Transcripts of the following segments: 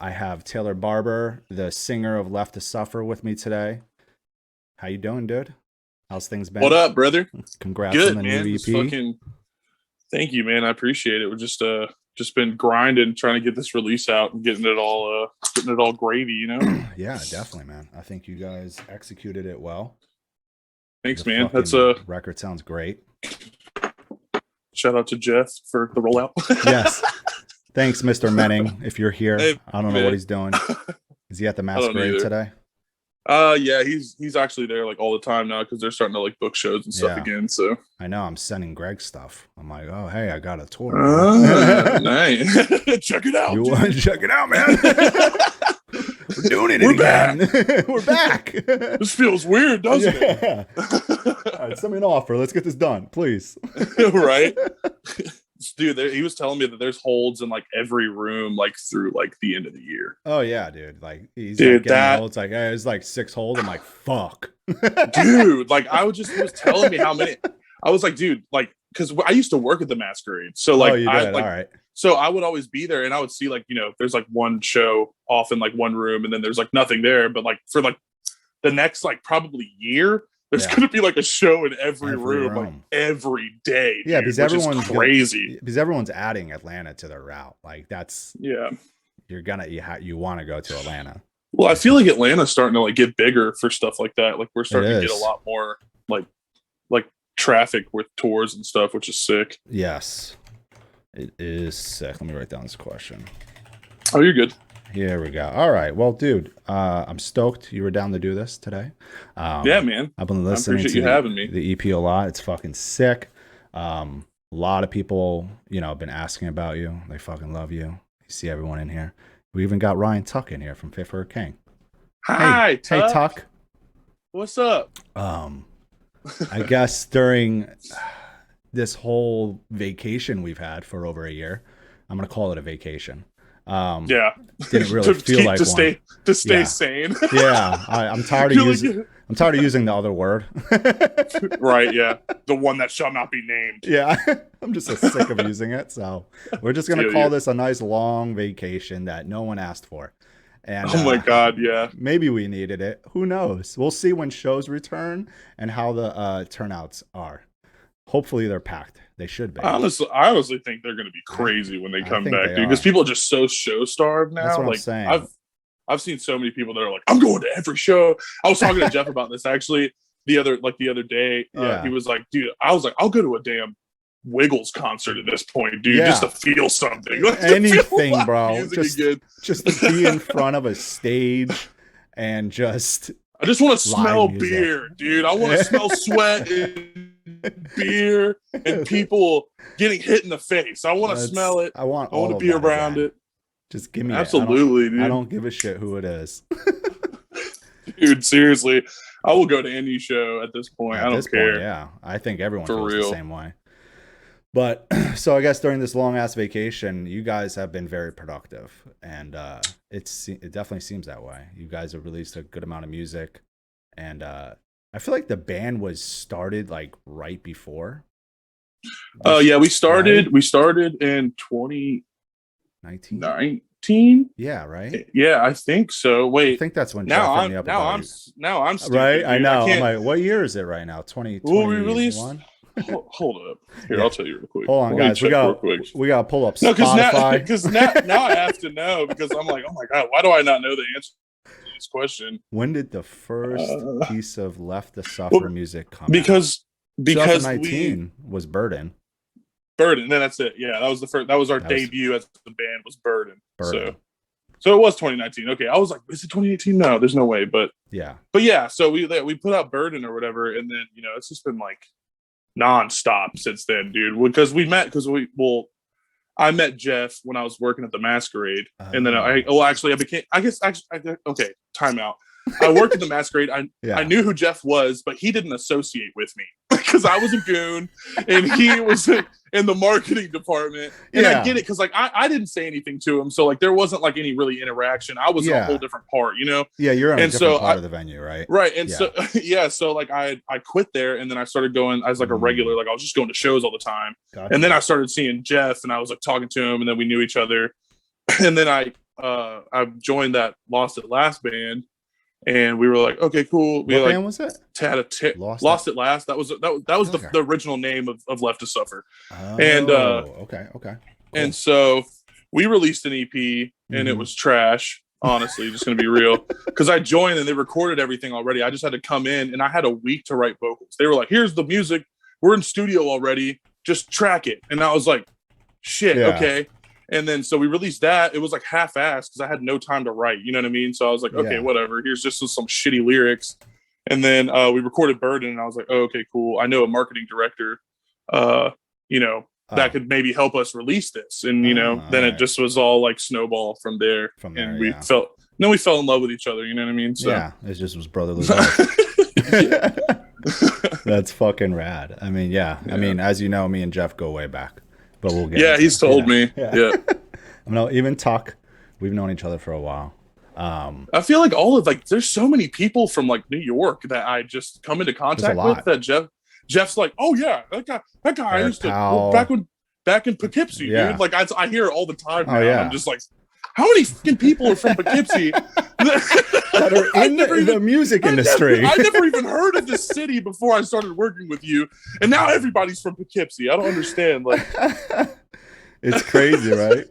I have Taylor Barber, the singer of Left to Suffer, with me today. How you doing, dude? How's things been? What up, brother? Congrats Good, on the man. new Just EP. thank you, man. I appreciate it. We're just been grinding, trying to get this release out and getting it all gravy, you know. Yeah, definitely, man. I think you guys executed it well. Thanks, The man. That's record sounds great. shout out to Jeff for the rollout. Yes. Thanks, Mr. Menning. If you're here, Hey, I don't know what he's doing. Is he at the masquerade either. today? Yeah, he's actually there like all the time now because they're starting to like book shows and stuff again. So I know I'm sending Greg stuff. I'm like, oh hey, I got a tour. Nice. Check it out. You want to check it out, man? We're doing it again. We're back. This feels weird, doesn't it? All right, send me an offer. Let's get this done, please. Right? Dude, he was telling me that there's holds in like every room, like through like the end of the year. Oh yeah, dude. Like he's dude, like holds. Like hey, it's like 6 holds. I'm like, fuck, dude. Like he was telling me how many. I was like, dude, like because I used to work at the Masquerade, so like all right. So I would always be there, and I would see like there's like one show off in like one room, and then there's like nothing there. But like for like the next like probably year. There's going to be like a show in every room, like every day. Dude, yeah, because everyone's crazy. Because everyone's adding Atlanta to their route. Like that's you want to go to Atlanta. Well, I feel like Atlanta's starting to like get bigger for stuff like that. Like we're starting to get a lot more like traffic with tours and stuff, which is sick. Yes, it is sick. Let me write down this question. Oh, you're good. Here we go. All right. Well, dude, I'm stoked you were down to do this today. Yeah, man. I've been listening to having me. The EP a lot. It's fucking sick. A lot of people, have been asking about you. They fucking love you. You see everyone in here. We even got Ryan Tuck in here from Fit for a King. Hi, Tuck. Hey, Tuck. What's up? I guess during this whole vacation we've had for over a year, I'm going to call it a vacation. Didn't really feel like to stay sane. Yeah, I'm tired of using the other word. Right, yeah, the one that shall not be named. Yeah, I'm just so sick of using it. So we're just gonna call this a nice long vacation that no one asked for. And oh my god, yeah, maybe we needed it. Who knows? We'll see when shows return and how the turnouts are. Hopefully they're packed. They should be. I honestly think they're going to be crazy when they come back, dude. Because people are just so show starved now. That's what like I'm saying. I've seen so many people that are like, I'm going to every show. I was talking to Jeff about this actually the other day. He was like, dude, I was like, I'll go to a damn Wiggles concert at this point, dude, just to feel something. Like, anything, bro. Just to be in front of a stage and just. I just want to smell beer, dude. I want to smell sweat and beer and people getting hit in the face. I want to smell it. I want to be around it. Just give me absolutely, dude. I don't give a shit who it is. Dude, seriously. I will go to any show at this point. I don't care. Yeah. I think everyone feels the same way. But so I guess during this long ass vacation, you guys have been very productive, and it definitely seems that way. You guys have released a good amount of music, and I feel like the band was started like right before. Oh yeah, we started in 2019. Yeah, right. Yeah, I think so. Wait, I think that's when I'm stupid, right. Dude. I know. I'm like, what year is it right now? 2021. Well, we released. Hold up. Here, I'll tell you real quick. Hold on, guys. We got to pull up Spotify. Because now I have to know because I'm like, oh my god, why do I not know the answer to this question? When did the first piece of Left to Suffer music come out? Because 2019 was Burden. Then that's it. Yeah, that was the first. That was our debut as the band was Burden. So it was 2019. Okay, I was like, is it 2018? No, there's no way. But yeah. So we put out Burden or whatever, and then it's just been like nonstop since then, dude. Because I met Jeff when I was working at the Masquerade, and then I became. Okay, time out. I worked at the Masquerade. I knew who Jeff was, but he didn't associate with me because I was a goon and he was in the marketing department. And I get it because like I didn't say anything to him, so like there wasn't like any really interaction. I was in a whole different part, Yeah, you're on a different part of the venue, right? Right, and so like I quit there, and then I started going as like a regular. Like I was just going to shows all the time, and then I started seeing Jeff, and I was like talking to him, and then we knew each other, and then I I joined that Lost It Last band, and we were like, okay, cool. We what like band was it? Lost It Last. That was okay. the original name of Left to Suffer. Oh, and okay. Cool. And so we released an EP, and it was trash. Honestly, just gonna be real, because I joined and they recorded everything already. I just had to come in, and I had a week to write vocals. They were like, "Here's the music. We're in studio already. Just track it." And I was like, "Shit, okay." And then so we released that. It was like half-assed because I had no time to write. You know what I mean? So I was like, "Okay, whatever. Here's just some shitty lyrics." And then we recorded Burden, and I was like, "Oh, okay, cool. I know a marketing director. That could maybe help us release this." And then it just was all like snowball from there. And we fell in love with each other. You know what I mean? So it just was brotherly love. That's fucking rad. I mean, I mean, as you know, me and Jeff go way back, but we'll get. He's told me. Yeah. Even Tuck, we've known each other for a while. I feel like there's so many people from like New York that I just come into contact with that Jeff's like, "Oh yeah, that guy I used to back in Poughkeepsie, dude." Like I hear it all the time now. I'm just like, how many fucking people are from Poughkeepsie that are in the music industry? I never even heard of this city before I started working with you, and now everybody's from Poughkeepsie. I don't understand. Like, it's crazy, right?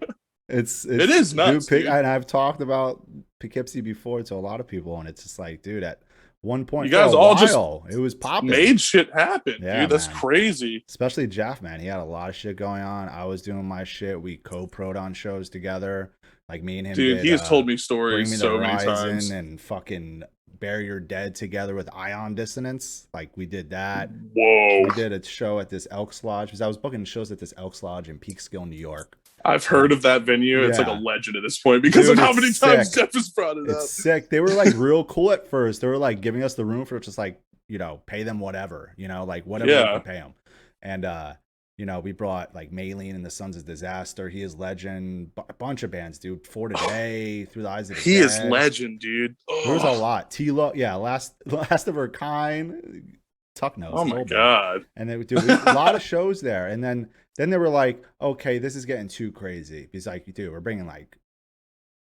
It is nuts. And I've talked about Poughkeepsie before to a lot of people, and it's just like, dude, at one point, you guys all just it was popping, made shit happen, dude. That's crazy. Especially Jeff, man. He had a lot of shit going on. I was doing my shit. We co-pro'd on shows together. Like me and him, dude. He has told me stories so many times. And fucking Bury Your Dead together with Ion Dissonance. Like we did that. Whoa. We did a show at this Elks Lodge because I was booking shows at this Elks Lodge in Peekskill, New York. I've heard of that venue. It's like a legend at this point because of how many times Jeff has brought it up. It's sick. They were like real cool at first. They were like giving us the room for just like, pay them whatever, like whatever we could pay them. And, we brought like Maylene and the Sons of Disaster. He is Legend. A bunch of bands, dude. For Today, Through the Eyes of the He Dead. is Legend, dude. There was a lot. T-Lo, last of her kind. Tuck knows. Oh my god. And they would do a lot of shows there. And then they were like, okay, this is getting too crazy. He's like, dude, we're bringing like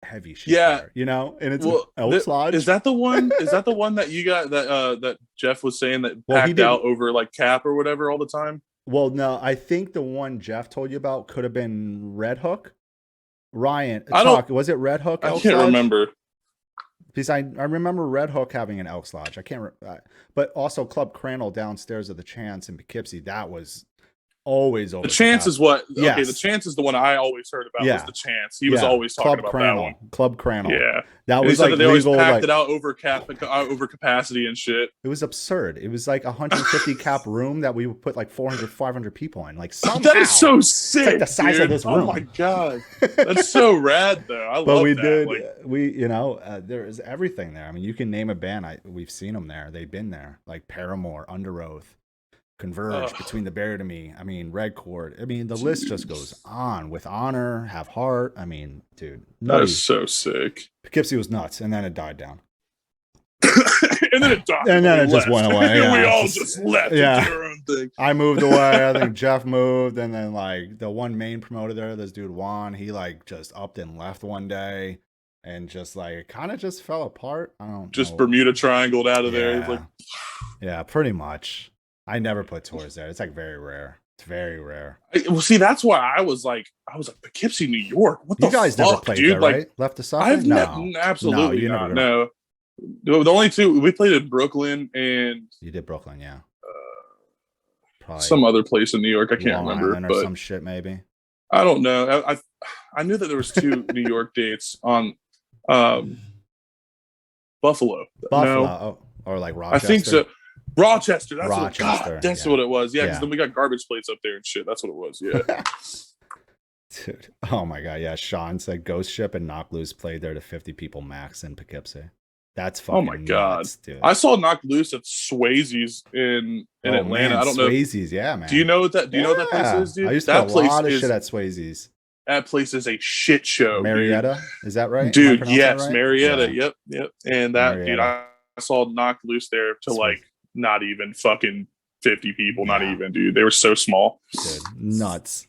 heavy shit there, and it's Elks Lodge. Is that the one that you got that Jeff was saying that packed out over like Cap or whatever all the time? Well, no, I think the one Jeff told you about could have been Red Hook. Ryan, was it Red Hook? I can't remember. Because I remember Red Hook having an Elks Lodge. I can't but also Club Crandall downstairs of the Chance in Poughkeepsie. That was always over. The Chance is what? Okay, the Chance is the one I always heard about. Was the Chance? He was always talking about that one. Club Crandall. Yeah, that was like that they always packed it out over over capacity and shit. It was absurd. It was like 150 cap room that we would put like 400, 500 people in. Like somehow. That is so sick. It's like the size of this room. Oh my god, that's so rad though. I love that. There is everything there. I mean, you can name a band. We've seen them there. They've been there. Like Paramore, Under Oath. Converge, Between the Buried and Me. I mean, Red Chord. I mean, the list just goes on. With Honor, Have Heart. I mean, dude, that is so sick. Poughkeepsie was nuts, and then it died down. And then it died. And then it just went away. And we all just left to do our own thing. I moved away. I think Jeff moved, and then like the one main promoter there, this dude Juan, he like just upped and left one day. And just like it kind of just fell apart. I don't just know. Bermuda Triangled out of there. Like, yeah, pretty much. I never put tours there. It's like very rare. It's very rare. Well, see, that's why I was like Poughkeepsie, New York. What the fuck? You guys never played there, right? Left to Suffer? Absolutely not. No. The only two we played in Brooklyn and you did Brooklyn, yeah. Probably some other place in New York. I can't remember, or some shit maybe. I don't know. I knew that there was two New York dates on Buffalo. No. Or like Rochester. I think so. Rochester. That's Rochester. What it was. Yeah, because then we got garbage plates up there and shit. That's what it was. Yeah. Dude. Oh my god. Yeah. Sean said Ghost Ship and Knock Loose played there to 50 people max in Poughkeepsie. That's fucking. Oh my god, nuts, dude. I saw Knock Loose at Swayze's in Atlanta. Man, I don't know. Swayze's, yeah, man. Do you know what that? Do you know what that place is, dude? I used to do a lot of shit at Swayze's. That place is a shit show. Marietta, is that right, dude? Yes, right? Marietta. Yep. And that Marietta. Dude, I saw Knock Loose there to like not even fucking 50 people. Not even, dude. They were so small. Dude, nuts.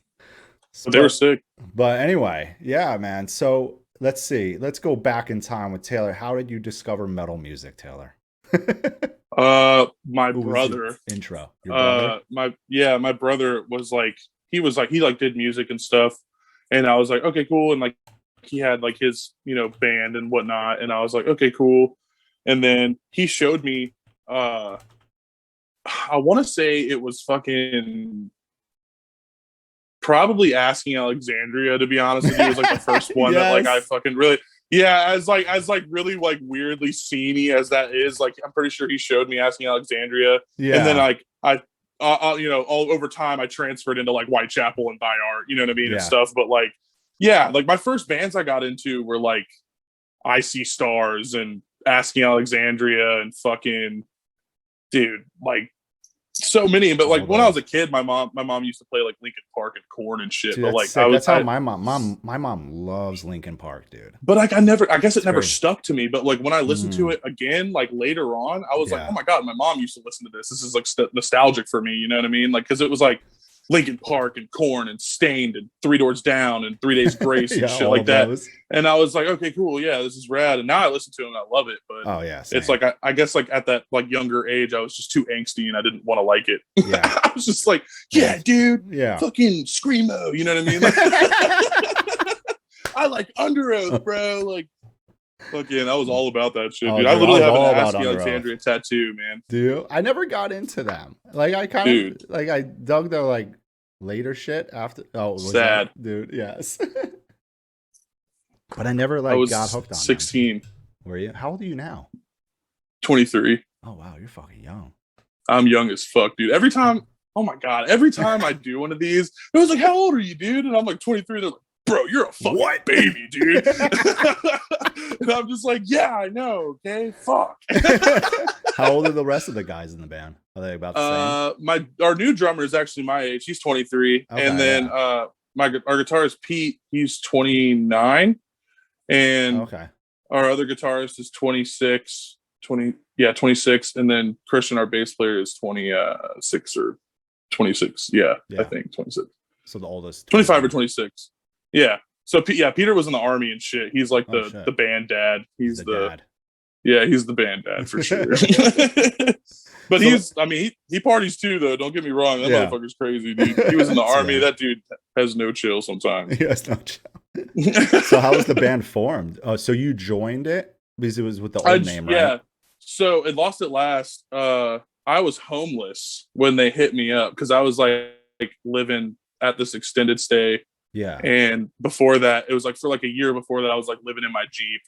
But they were sick. But anyway, yeah, man. So let's see. Let's go back in time with Taylor. How did you discover metal music, Taylor? My brother. Intro. Your brother? My brother was like, he did music and stuff. And I was like, okay, cool. And like, he had like his, band and whatnot. And I was like, okay, cool. And then he showed me, I want to say it was fucking probably Asking Alexandria, to be honest with you. It was like the first one that like I fucking really, as really like weirdly sceney as that is, like I'm pretty sure he showed me Asking Alexandria. Yeah. And then like all over time I transferred into like Whitechapel and By Art, you know what I mean, and stuff. But like, like my first bands I got into were like I See Stars and Asking Alexandria and fucking, dude, like so many. But like when I was a kid, my mom used to play like Linkin Park and Korn and shit. Dude, but like that's how my mom loves Linkin Park, dude. But like I guess it never stuck to me. But like when I listened to it again, like later on, I was like, oh my god, my mom used to listen to this. This is like nostalgic for me. You know what I mean? Like because it was like Linkin Park and Korn and Stained and Three Doors Down and 3 Days Grace and shit like that. And I was like, okay, cool, yeah, this is rad. And now I listen to them and I love it. But it's like I guess like at that like younger age, I was just too angsty and I didn't want to like it. Yeah. I was just like, dude, fucking screamo, you know what I mean? Like, I like Under Oath, bro. Like fucking, I was all about that shit, dude. I literally have an Asking Alexandria tattoo, man. Dude, I never got into them. Like I kind of like I dug their like later shit after. Oh, sad, dude. Yes, but I never like got hooked on 16. Them. Were you? How old are you now? 23. Oh wow, you're fucking young. I'm young as fuck, dude. Every time I do one of these, it was like, how old are you, dude? And I'm like 23. They're like, bro, you're a fucking baby, dude. And I'm just like, yeah, I know. Okay, fuck. How old are the rest of the guys in the band? Are they about the same? Our new drummer is actually my age. He's 23, and then our guitarist Pete, he's 29, and our other guitarist is 26, and then Christian, our bass player, is 26 or 26. Yeah, I think 26. So the oldest, 25 or 26. Yeah. So Peter was in the army and shit. He's like the band dad. He's the dad. Yeah, he's the band dad for sure. But he parties too, though. Don't get me wrong. That motherfucker's crazy, dude. He was in the army. That dude has no chill sometimes. He has no chill. So how was the band formed? So you joined it because it was with the old name, right? Yeah. So it Lost at Last. I was homeless when they hit me up because I was like living at this extended stay. Yeah. And before that, it was like for like a year before that, I was like living in my Jeep.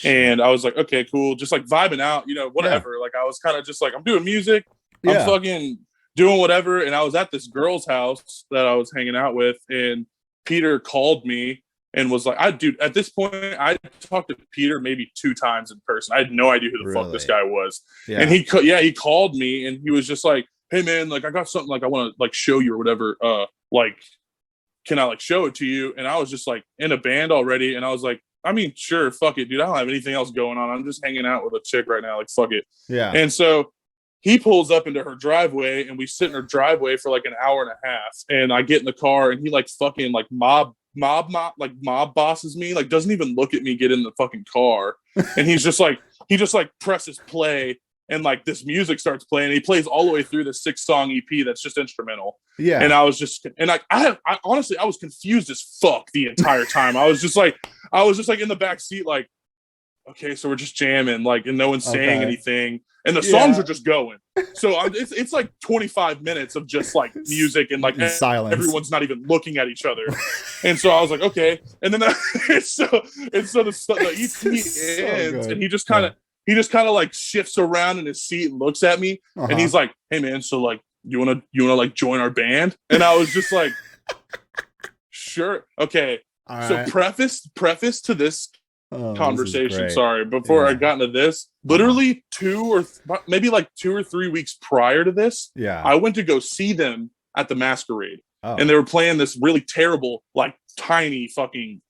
And I was like, okay, cool. Just like vibing out, whatever. Yeah. Like I was kind of just like, I'm doing music. Yeah. I'm fucking doing whatever. And I was at this girl's house that I was hanging out with. And Peter called me and was like, at this point, I talked to Peter maybe 2 times in person. I had no idea who the fuck this guy was. Yeah. And he called me and he was just like, hey man, like I got something like I want to like show you or whatever. Like, can I like show it to you? And I was just like in a band already. And I was like, I mean, sure, fuck it, dude. I don't have anything else going on. I'm just hanging out with a chick right now. Like, fuck it. Yeah. And so he pulls up into her driveway and we sit in her driveway for like an hour and a half. And I get in the car and he like fucking like mob bosses me, like doesn't even look at me get in the fucking car. And he just presses play. And like this music starts playing. He plays all the way through the 6-song EP that's just instrumental. Yeah. And I was just, and like I honestly, I was confused as fuck the entire time. I was just like in the back seat, like, okay, so we're just jamming, like, and no one's saying anything, and the songs are just going. So it's like 25 minutes of just like music and like silence. Everyone's not even looking at each other. And so I was like, okay. And then so the EP ends, and he just kind of like shifts around in his seat and looks at me, and he's like, hey man, so like you wanna like join our band? And I was just like, sure, okay. All so right. preface to this conversation, sorry, before I got into this, literally 2 or 3 weeks prior to this, I went to go see them at the Masquerade. And they were playing this really terrible, like tiny fucking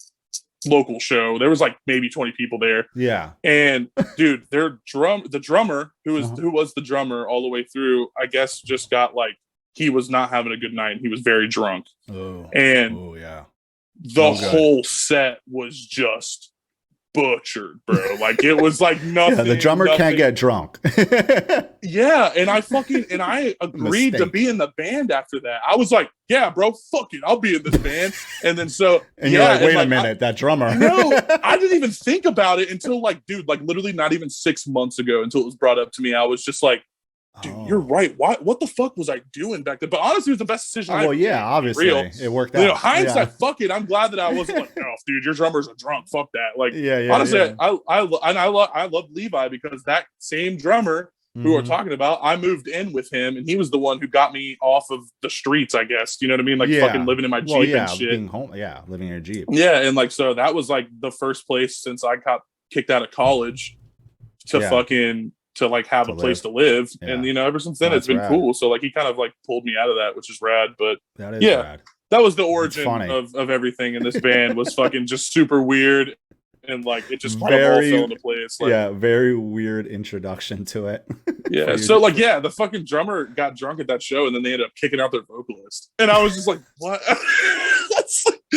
local show. There was like maybe 20 people there. Yeah. And dude, the drummer who was the drummer all the way through, I guess just got like, he was not having a good night and he was very drunk. The whole set was just butchered, bro. Like it was like nothing. Yeah, the drummer can't get drunk. Yeah, and I agreed to be in the band after that. I was like, yeah, bro, fuck it, I'll be in this band. And then you're like, wait a minute, that drummer. No, I didn't even think about it until like, dude, like literally not even 6 months ago until it was brought up to me. I was just like, dude, you're right. What the fuck was I doing back then? But honestly, it was the best decision. Well, yeah, obviously, it worked out. Hindsight, fuck it. I'm glad that I wasn't like, oh, dude, your drummer's a drunk. Fuck that. Like, honestly, I love Levi because that same drummer who we're talking about, I moved in with him, and he was the one who got me off of the streets. I guess you know what I mean, like fucking living in my Jeep and shit. Being home, living in your Jeep. Yeah, and like so that was like the first place since I got kicked out of college to fucking. To like have a place to live, and you know, ever since then it's been cool. So like he kind of like pulled me out of that, which is rad. But rad. That was the origin of everything in this band was fucking just super weird, and like it just kind of all fell into place. Like, very weird introduction to it. Yeah, so like the fucking drummer got drunk at that show, and then they ended up kicking out their vocalist, and I was just like, what?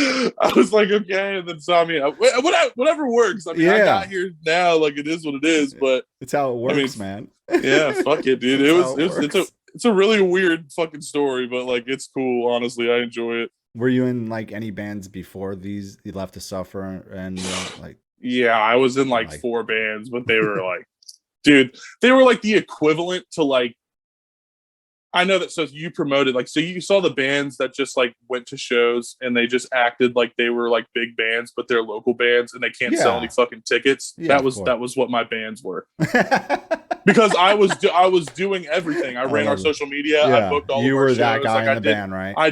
I was like, okay, and then saw me. Whatever works. I mean, I got here now. Like it is what it is, but it's how it works, man. Yeah, fuck it, dude. It's a really weird fucking story, but like it's cool. Honestly, I enjoy it. Were you in like any bands before these? You left to suffer and like. Yeah, I was in like 4 bands, but they were like, dude, they were like the equivalent to like. I know that. So you promoted so you saw the bands that just like went to shows and they just acted like they were like big bands, but they're local bands and they can't sell any fucking tickets. Yeah, that was what my bands were. Because I was doing everything. I ran our social media. I booked all. You of our were shows. that guy in the band, right? I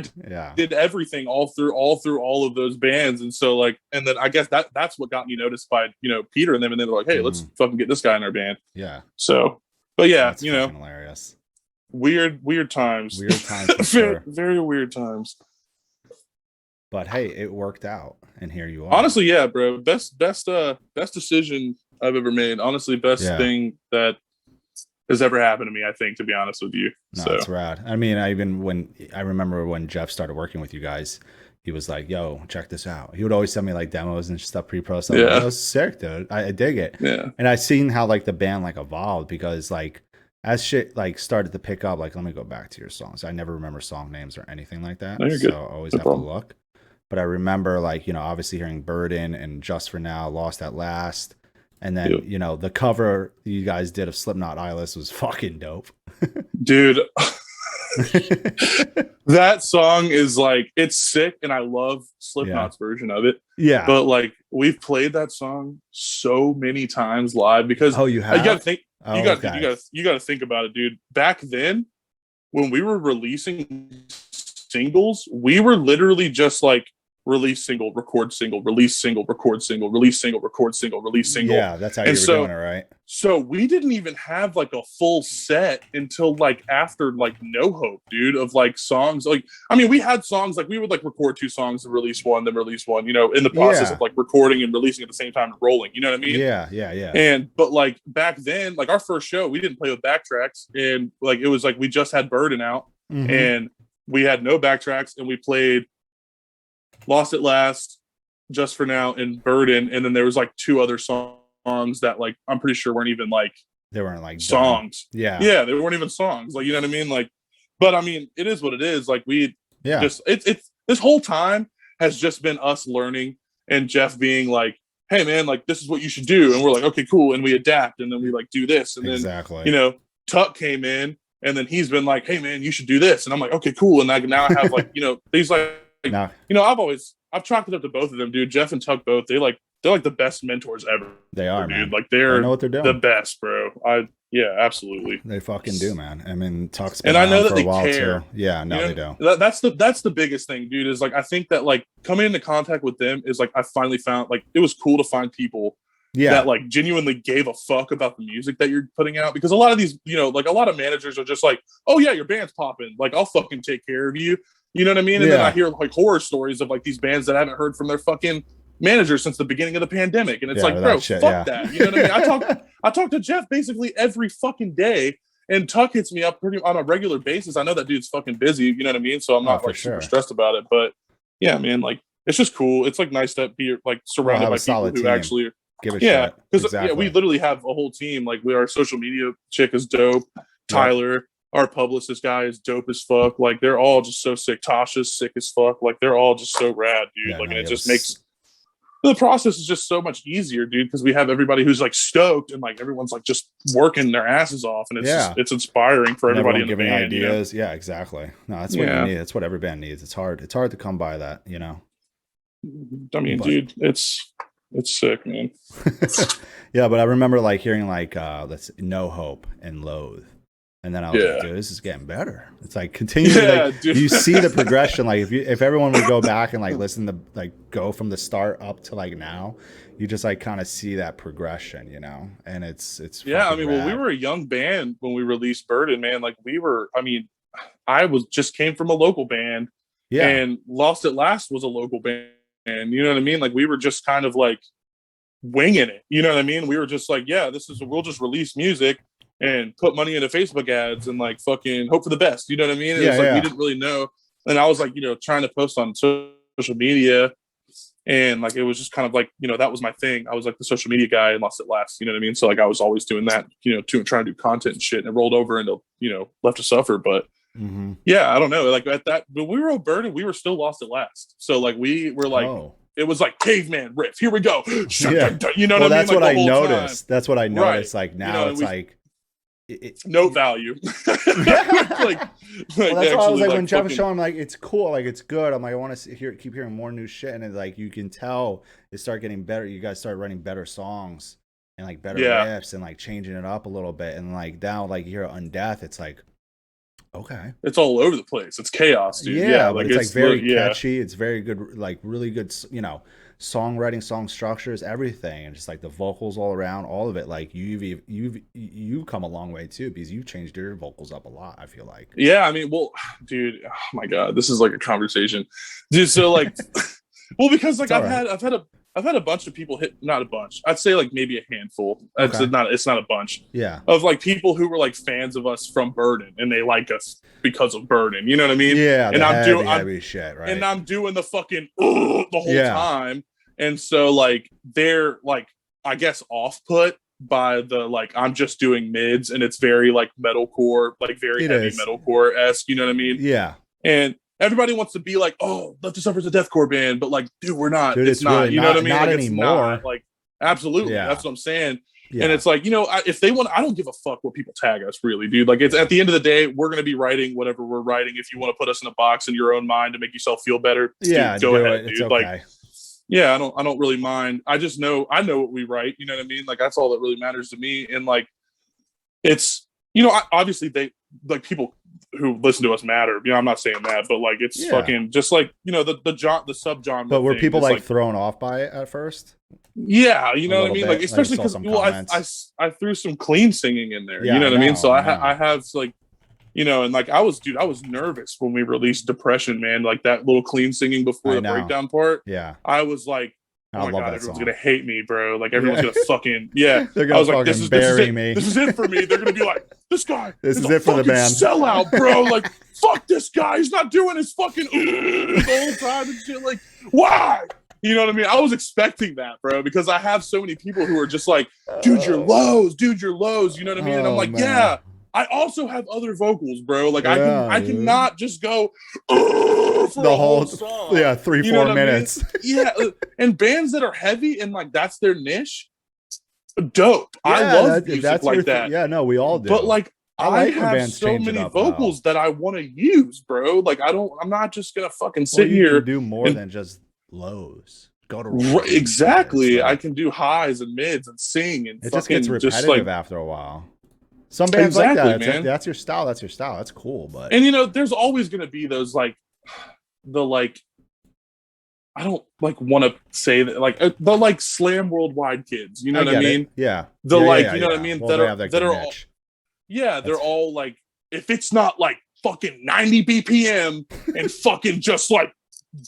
did everything all through all of those bands, and so like, and then I guess that's what got me noticed by Peter and them, and then they're like, hey, let's fucking get this guy in our band. Yeah. So, but yeah, that's hilarious. Weird times. Weird times. For sure. Very weird times. But hey, it worked out, and here you are. Honestly, yeah, bro. Best decision I've ever made. Honestly, best thing that has ever happened to me, I think, to be honest with you. No, that's rad. I mean, I remember when Jeff started working with you guys, he was like, yo, check this out. He would always send me like demos and stuff pre-pro stuff. Like, was sick, dude. I dig it. Yeah. And I seen how like the band like evolved because like as shit like started to pick up, like let me go back to your songs. I never remember song names or anything like that. No, you're so good. I always have to look. But I remember like, obviously hearing Burden and Just For Now, Lost at Last. And then, the cover you guys did of Slipknot Eyeless was fucking dope. Dude. That song is like, it's sick, and I love Slipknot's version of it. Yeah. But like, we've played that song so many times live because you have? You gotta think you gotta think about it, dude. Back then, when we were releasing singles, we were literally just like release single, record single, release single, record single, release single, record single, release single. Yeah, that's how you were doing it, right? So we didn't even have like a full set until like after like No Hope, dude, of like songs. Like, I mean, we had songs like we would like record 2 songs and release one, then release one, in the process of like recording and releasing at the same time and rolling. You know what I mean? Yeah. But like back then, like our first show, we didn't play with backtracks, and like it was like we just had Burden out, and we had no backtracks, and we played Lost at Last, Just For Now, and Burden, and then there was like 2 other songs that like I'm pretty sure weren't even like they weren't like songs. Yeah, they weren't even songs. Like, you know what I mean? Like, but I mean, it is what it is. Like it's this whole time has just been us learning and Jeff being like, hey man, like this is what you should do, and we're like, okay, cool, and we adapt, and then we like do this, and then Tuck came in, and then he's been like, hey man, you should do this, and I'm like, okay, cool, and like now I have like these like. I've chalked it up to both of them, dude. Jeff and Tuck both. They're like the best mentors ever. They are, dude. Man. Like they know what they're doing. The best, bro. Absolutely. They fucking do, man. I mean, Tuck's been and I know that they care. Too. Yeah, no, they do. That's the biggest thing, dude. Is like I think that like coming into contact with them is like I finally found like it was cool to find people that like genuinely gave a fuck about the music that you're putting out, because a lot of these, like a lot of managers are just like, oh yeah, your band's popping, like I'll fucking take care of you. You know what I mean? And then I hear like horror stories of like these bands that haven't heard from their fucking manager since the beginning of the pandemic. And it's like, bro, fuck that. You know what I mean? I talk to Jeff basically every fucking day, and Tuck hits me up pretty on a regular basis. I know that dude's fucking busy, you know what I mean? So I'm not super stressed about it. But yeah, man, like it's just cool. It's like nice to be like surrounded by people who actually give a shit. Because we literally have a whole team. Like our social media chick is dope. Tyler, our publicist guy, is dope as fuck. Like they're all just so sick. Tasha's sick as fuck. Like they're all just so rad, dude. And it just makes the process is just so much easier, dude, because we have everybody who's like stoked and like everyone's like just working their asses off, and it's just, it's inspiring for everybody in the band. Ideas, yeah, exactly. No, that's what you need. That's what every band needs. It's hard to come by that, you know. I mean, dude, it's sick, man. Yeah, but I remember like hearing like that's No Hope and Loathe. And then I was like, dude, this is getting better. It's like continually, like you see the progression. Like if everyone would go back and like listen to like go from the start up to like now, you just like kind of see that progression, you know. And it's I mean, well, we were a young band when we released Burden, man. Like I came from a local band, and Lost at Last was a local band. You know what I mean? Like we were just kind of like winging it. You know what I mean? We were just like, we'll just release music and put money into Facebook ads and like fucking hope for the best. You know what I mean? It was like we didn't really know. And I was like, you know, trying to post on social media, and like it was just kind of like, you know, that was my thing. I was like the social media guy and Lost at Last. You know what I mean? So like I was always doing that, you know, trying to do content and shit, and it rolled over into, you know, Left to Suffer. But I don't know. Like at that, when we wrote Burden, we were still Lost at Last. So like we were like, it was like caveman riff. Here we go. You know what I mean? That's what I noticed. That's what I noticed. Like now it's like. No value. That's why I was like, when Jeff was showing, I'm like, it's cool, like it's good. I'm like, I want to keep hearing more new shit, and it's like you can tell it started getting better. You guys start writing better songs and like better riffs and like changing it up a little bit. And like now, like you hear Undeath, it's like, okay, it's all over the place. It's chaos, dude. Yeah, but it's like very catchy. It's very good, like really good, you know, songwriting, song structures, everything, and just like the vocals all around, all of it. Like you've come a long way too, because you've changed your vocals up a lot, I feel like. Yeah, I mean, well, dude, oh my god, this is like a conversation, dude. So like, well, because like I've had a bunch of people hit, not a bunch, I'd say like maybe a handful. It's not a bunch. Yeah. Of like people who were like fans of us from Burden, and they like us because of Burden. You know what I mean? Yeah. And I'm doing heavy shit, right? And I'm doing the fucking the whole time. And so like they're like, I guess, off put by the like I'm just doing mids, and it's very like metalcore, like very heavy metalcore-esque, you know what I mean? Yeah. And everybody wants to be like, oh, Left to Suffer's a deathcore band, but like, dude, we're not. Dude, it's not. Really you know what I mean? Not like, anymore. Not, like, absolutely. Yeah. That's what I'm saying. Yeah. And it's like, you know, if they want, I don't give a fuck what people tag us, really, dude. Like, it's at the end of the day, we're gonna be writing whatever we're writing. If you want to put us in a box in your own mind to make yourself feel better, dude, go ahead, dude. Okay. Like, yeah, I don't really mind. I know what we write. You know what I mean? Like that's all that really matters to me. And like, it's, you know, obviously they like people who listen to us matter. You know, I'm not saying that, but like it's fucking just like, you know, the subgenre. But were people like thrown off by it at first? Yeah, you know what I mean. Like especially because I threw some clean singing in there. Yeah, you know what I mean. So I have like. You know, and like I was nervous when we released Depression, man. Like that little clean singing before the breakdown part. Yeah. I was like, oh my God, everyone's gonna hate me, bro. Like everyone's gonna fucking They're gonna I was like, this is me. This is it for me. They're gonna be like, this guy this is it for the band. Sellout, bro. Like, fuck this guy. He's not doing his fucking the whole time and shit. Like, why? You know what I mean? I was expecting that, bro, because I have so many people who are just like, dude, you're lows. You know what I mean? And I'm like, yeah. I also have other vocals, bro. Like I cannot just go for the whole song. 3-4 minutes. Yeah, and bands that are heavy and like that's their niche, dope. I love music like that. Yeah, no, we all do. But like I have so many vocals that I want to use, bro. Like I'm not just gonna fucking sit here and do more than just lows. Go to exactly. Like, I can do highs and mids and sing, and it just gets repetitive after a while. Some bands like that, man. That's your style. That's your style. That's cool. But and you know, there's always going to be those like the like. I don't like want to say that like the like Slam Worldwide kids. You know what I mean? Yeah. You know what I mean? Well, that are all, they're all like if it's not like fucking 90 BPM and fucking just like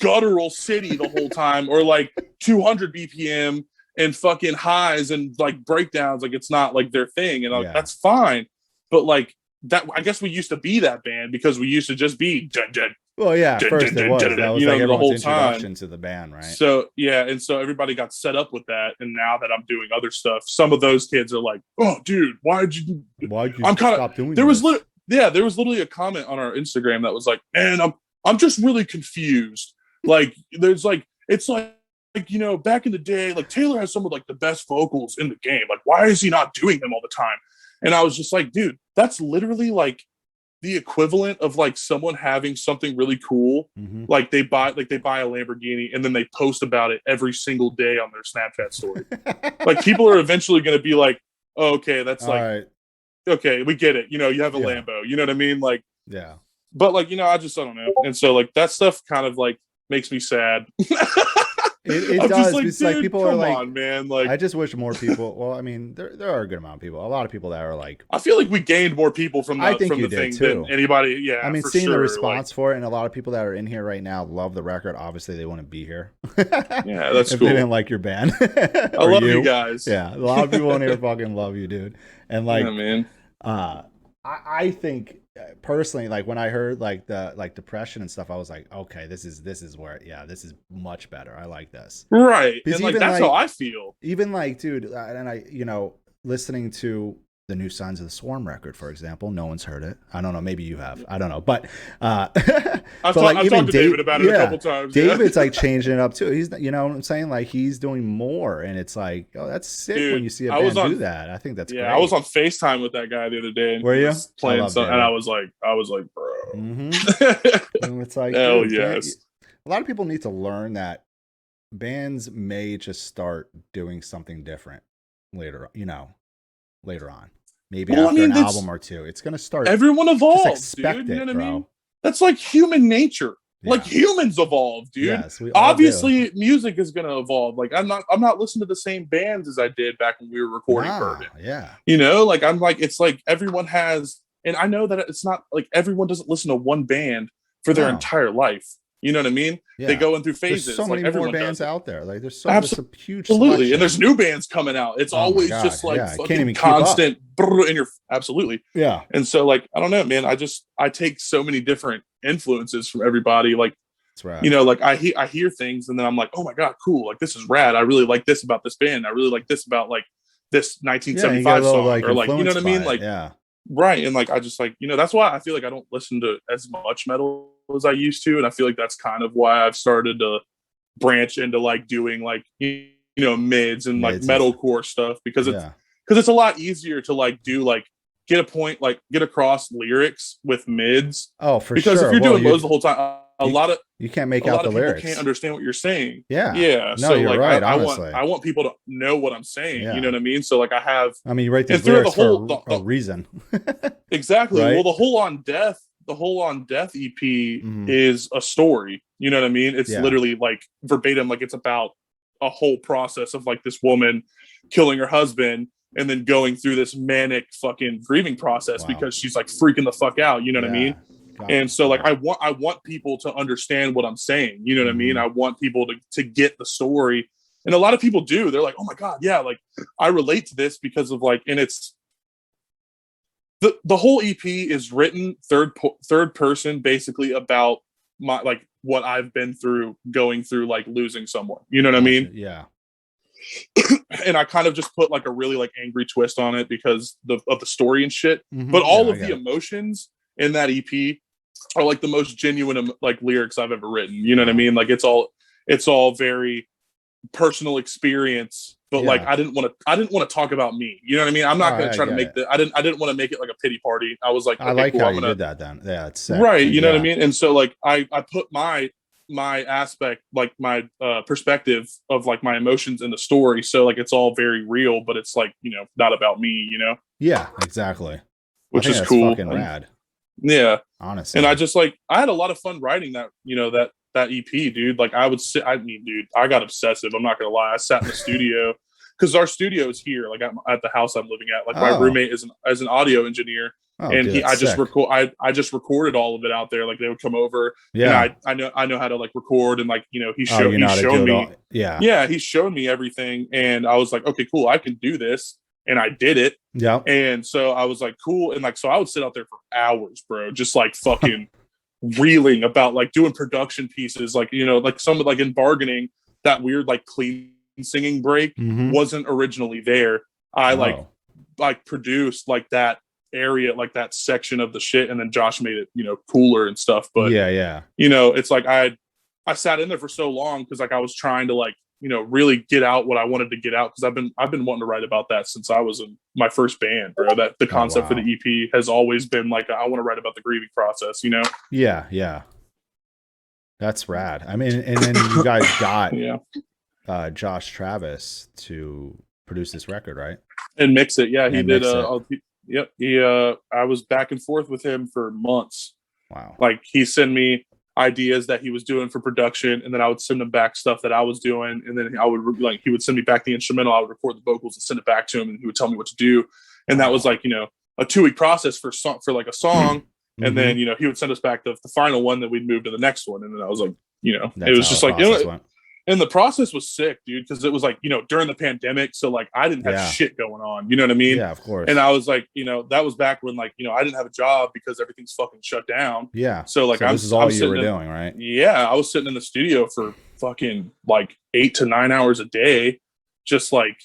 guttural city the whole time, or like 200 BPM. And fucking highs and like breakdowns, like it's not like their thing, and that's fine. But like that, I guess we used to be that band because we used to just be Well, yeah, first it was. That was like the whole introduction time to the band, right? So yeah, and so everybody got set up with that, and now that I'm doing other stuff, some of those kids are like, "Oh, dude, why'd you stop doing there this? There was literally a comment on our Instagram that was like, "Man, I'm just really confused. Like, there's like, it's like, back in the day, like Taylor has some of like the best vocals in the game. Like, why is he not doing them all the time?" And I was just like, dude, that's literally like the equivalent of like someone having something really cool. Mm-hmm. Like they buy a Lamborghini and then they post about it every single day on their Snapchat story. Like people are eventually going to be like, oh, okay, that's all like, right. Okay, we get it. You have a Lambo, you know what I mean? Like, yeah. But like, I don't know. And so like that stuff kind of like makes me sad. It does. Like, it's like people are like, on, man. Like, I just wish more people. Well, I mean, there are a good amount of people. A lot of people that are like. I feel like we gained more people from the, I think from you the did thing too. than anybody. Yeah, I mean, seeing the response for it, and a lot of people that are in here right now love the record. Obviously, they want to be here. Yeah, that's if cool. They didn't like your band. I love you guys. Yeah, a lot of people in here fucking love you, dude. And like, yeah, man. I think personally, like when I heard like the depression and stuff, I was like, okay, this is where, this is much better. I like this. Right. And like that's how I feel. Even like, dude, and I, listening to the new Signs of the Swarm record, for example, no one's heard it. I don't know, maybe you have. I don't know, but I've talked to David about it a couple times. David's like changing it up too. He's, you know what I'm saying? Like he's doing more, and it's like, oh, that's sick. Dude, when you see a band do that. I think that's great. I was on FaceTime with that guy the other day, and were you playing something, and I was like, bro. Mm-hmm. And it's like, hell yes. A lot of people need to learn that bands may just start doing something different later on. Maybe after an album or two. It's going to start. Everyone evolves, just expect dude. It, you know what bro. I mean? That's like human nature. Yeah. Like humans evolve, dude. Yes, we all obviously do. Music is going to evolve. Like I'm not listening to the same bands as I did back when we were recording Burden. Yeah. Like I'm like, it's like everyone has, and I know that it's not like everyone doesn't listen to one band for their entire life. You know what I mean? Yeah. They go in through phases. There's so many more bands out there. Like there's a huge absolutely, selection. And there's new bands coming out. It's always just like fucking constant in your absolutely. Yeah. And so like I don't know, man. I take so many different influences from everybody. Like that's right. Like I hear things and then I'm like, oh my god, cool. Like this is rad. I really like this about this band. I really like this about like this 1975 song like, or like you know what I mean? Like yeah. Right. And like I just like, that's why I feel like I don't listen to as much metal as I used to. And I feel like that's kind of why I've started to branch into like doing like, mids and like metalcore stuff because it's a lot easier to like do like get across lyrics with mids. Oh, for because sure. If you're doing those the whole time, you can't make out the lyrics. People can't understand what you're saying. Yeah. Yeah. No, so you're like right, I want people to know what I'm saying. Yeah. You know what I mean? So like you write these lyrics for a reason. Exactly. Right? Well, the whole On Death EP is a story. You know what I mean? It's literally like verbatim, like it's about a whole process of like this woman killing her husband and then going through this manic fucking grieving process because she's like freaking the fuck out. You know what I mean? And so like I want people to understand what I'm saying. You know what I mean? I want people to get the story. And a lot of people do. They're like, oh my God, yeah, like I relate to this because of like, and it's the whole EP is written third person basically about my like what I've been through going through like losing someone. You know what I mean? Yeah. And I kind of just put like a really like angry twist on it because of the story and shit. But all of the emotions in that EP are like the most genuine like lyrics I've ever written. You know what I mean? Like it's all very personal experience, but like I didn't want to talk about me. You know what I mean? I'm not going to try to make I didn't want to make it like a pity party. I was like, okay, I like cool, how you did that then. Yeah, it's sick. Right. You know what I mean? And so like I put my aspect, like my perspective of like my emotions in the story. So like it's all very real, but it's like, not about me, Yeah, exactly. Which is cool. Fucking rad. Yeah. Honestly. And I had a lot of fun writing that, that EP, dude. Like I got obsessive. I'm not going to lie. I sat in the studio because our studio is here, like at the house I'm living at. Like my roommate is an audio engineer. And dude, I just recorded all of it out there. Like they would come over. Yeah. And I know how to like record and like, he showed me. Yeah. He showed me everything. And I was like, okay, cool. I can do this. And I did it. Yeah. And so I was like, cool. And like, so I would sit out there for hours, bro. Just like fucking reeling about like doing production pieces, like, you know, like some like in bargaining, that weird like clean singing break wasn't originally there. I like produced like that area, like that section of the shit, and then Josh made it, you know, cooler and stuff. But you know, it's like I sat in there for so long because like I was trying to like, you know, really get out what I wanted to get out, because I've been wanting to write about that since I was in my first band, bro. That the concept for the EP has always been like, I want to write about the grieving process, you know? Yeah. That's rad. I mean, and then you guys got Josh Travis to produce this record, right? And mix it. Yeah, he did. I was back and forth with him for months. Wow. Like he sent me ideas that he was doing for production, and then I would send him back stuff that I was doing, and then I would like, he would send me back the instrumental, I would record the vocals and send it back to him, and he would tell me what to do. And that was like, you know, a 2-week process for like a song. And then, you know, he would send us back the final one, that we'd move to the next one. And then I was like, you know, it was just like, you know, and the process was sick, dude, because it was like, you know, during the pandemic. So like I didn't have shit going on. You know what I mean? Yeah, of course. And I was like, you know, that was back when like, you know, I didn't have a job because everything's fucking shut down. Yeah. So like, this is all you were doing, right? Yeah. I was sitting in the studio for fucking like 8 to 9 hours a day, just like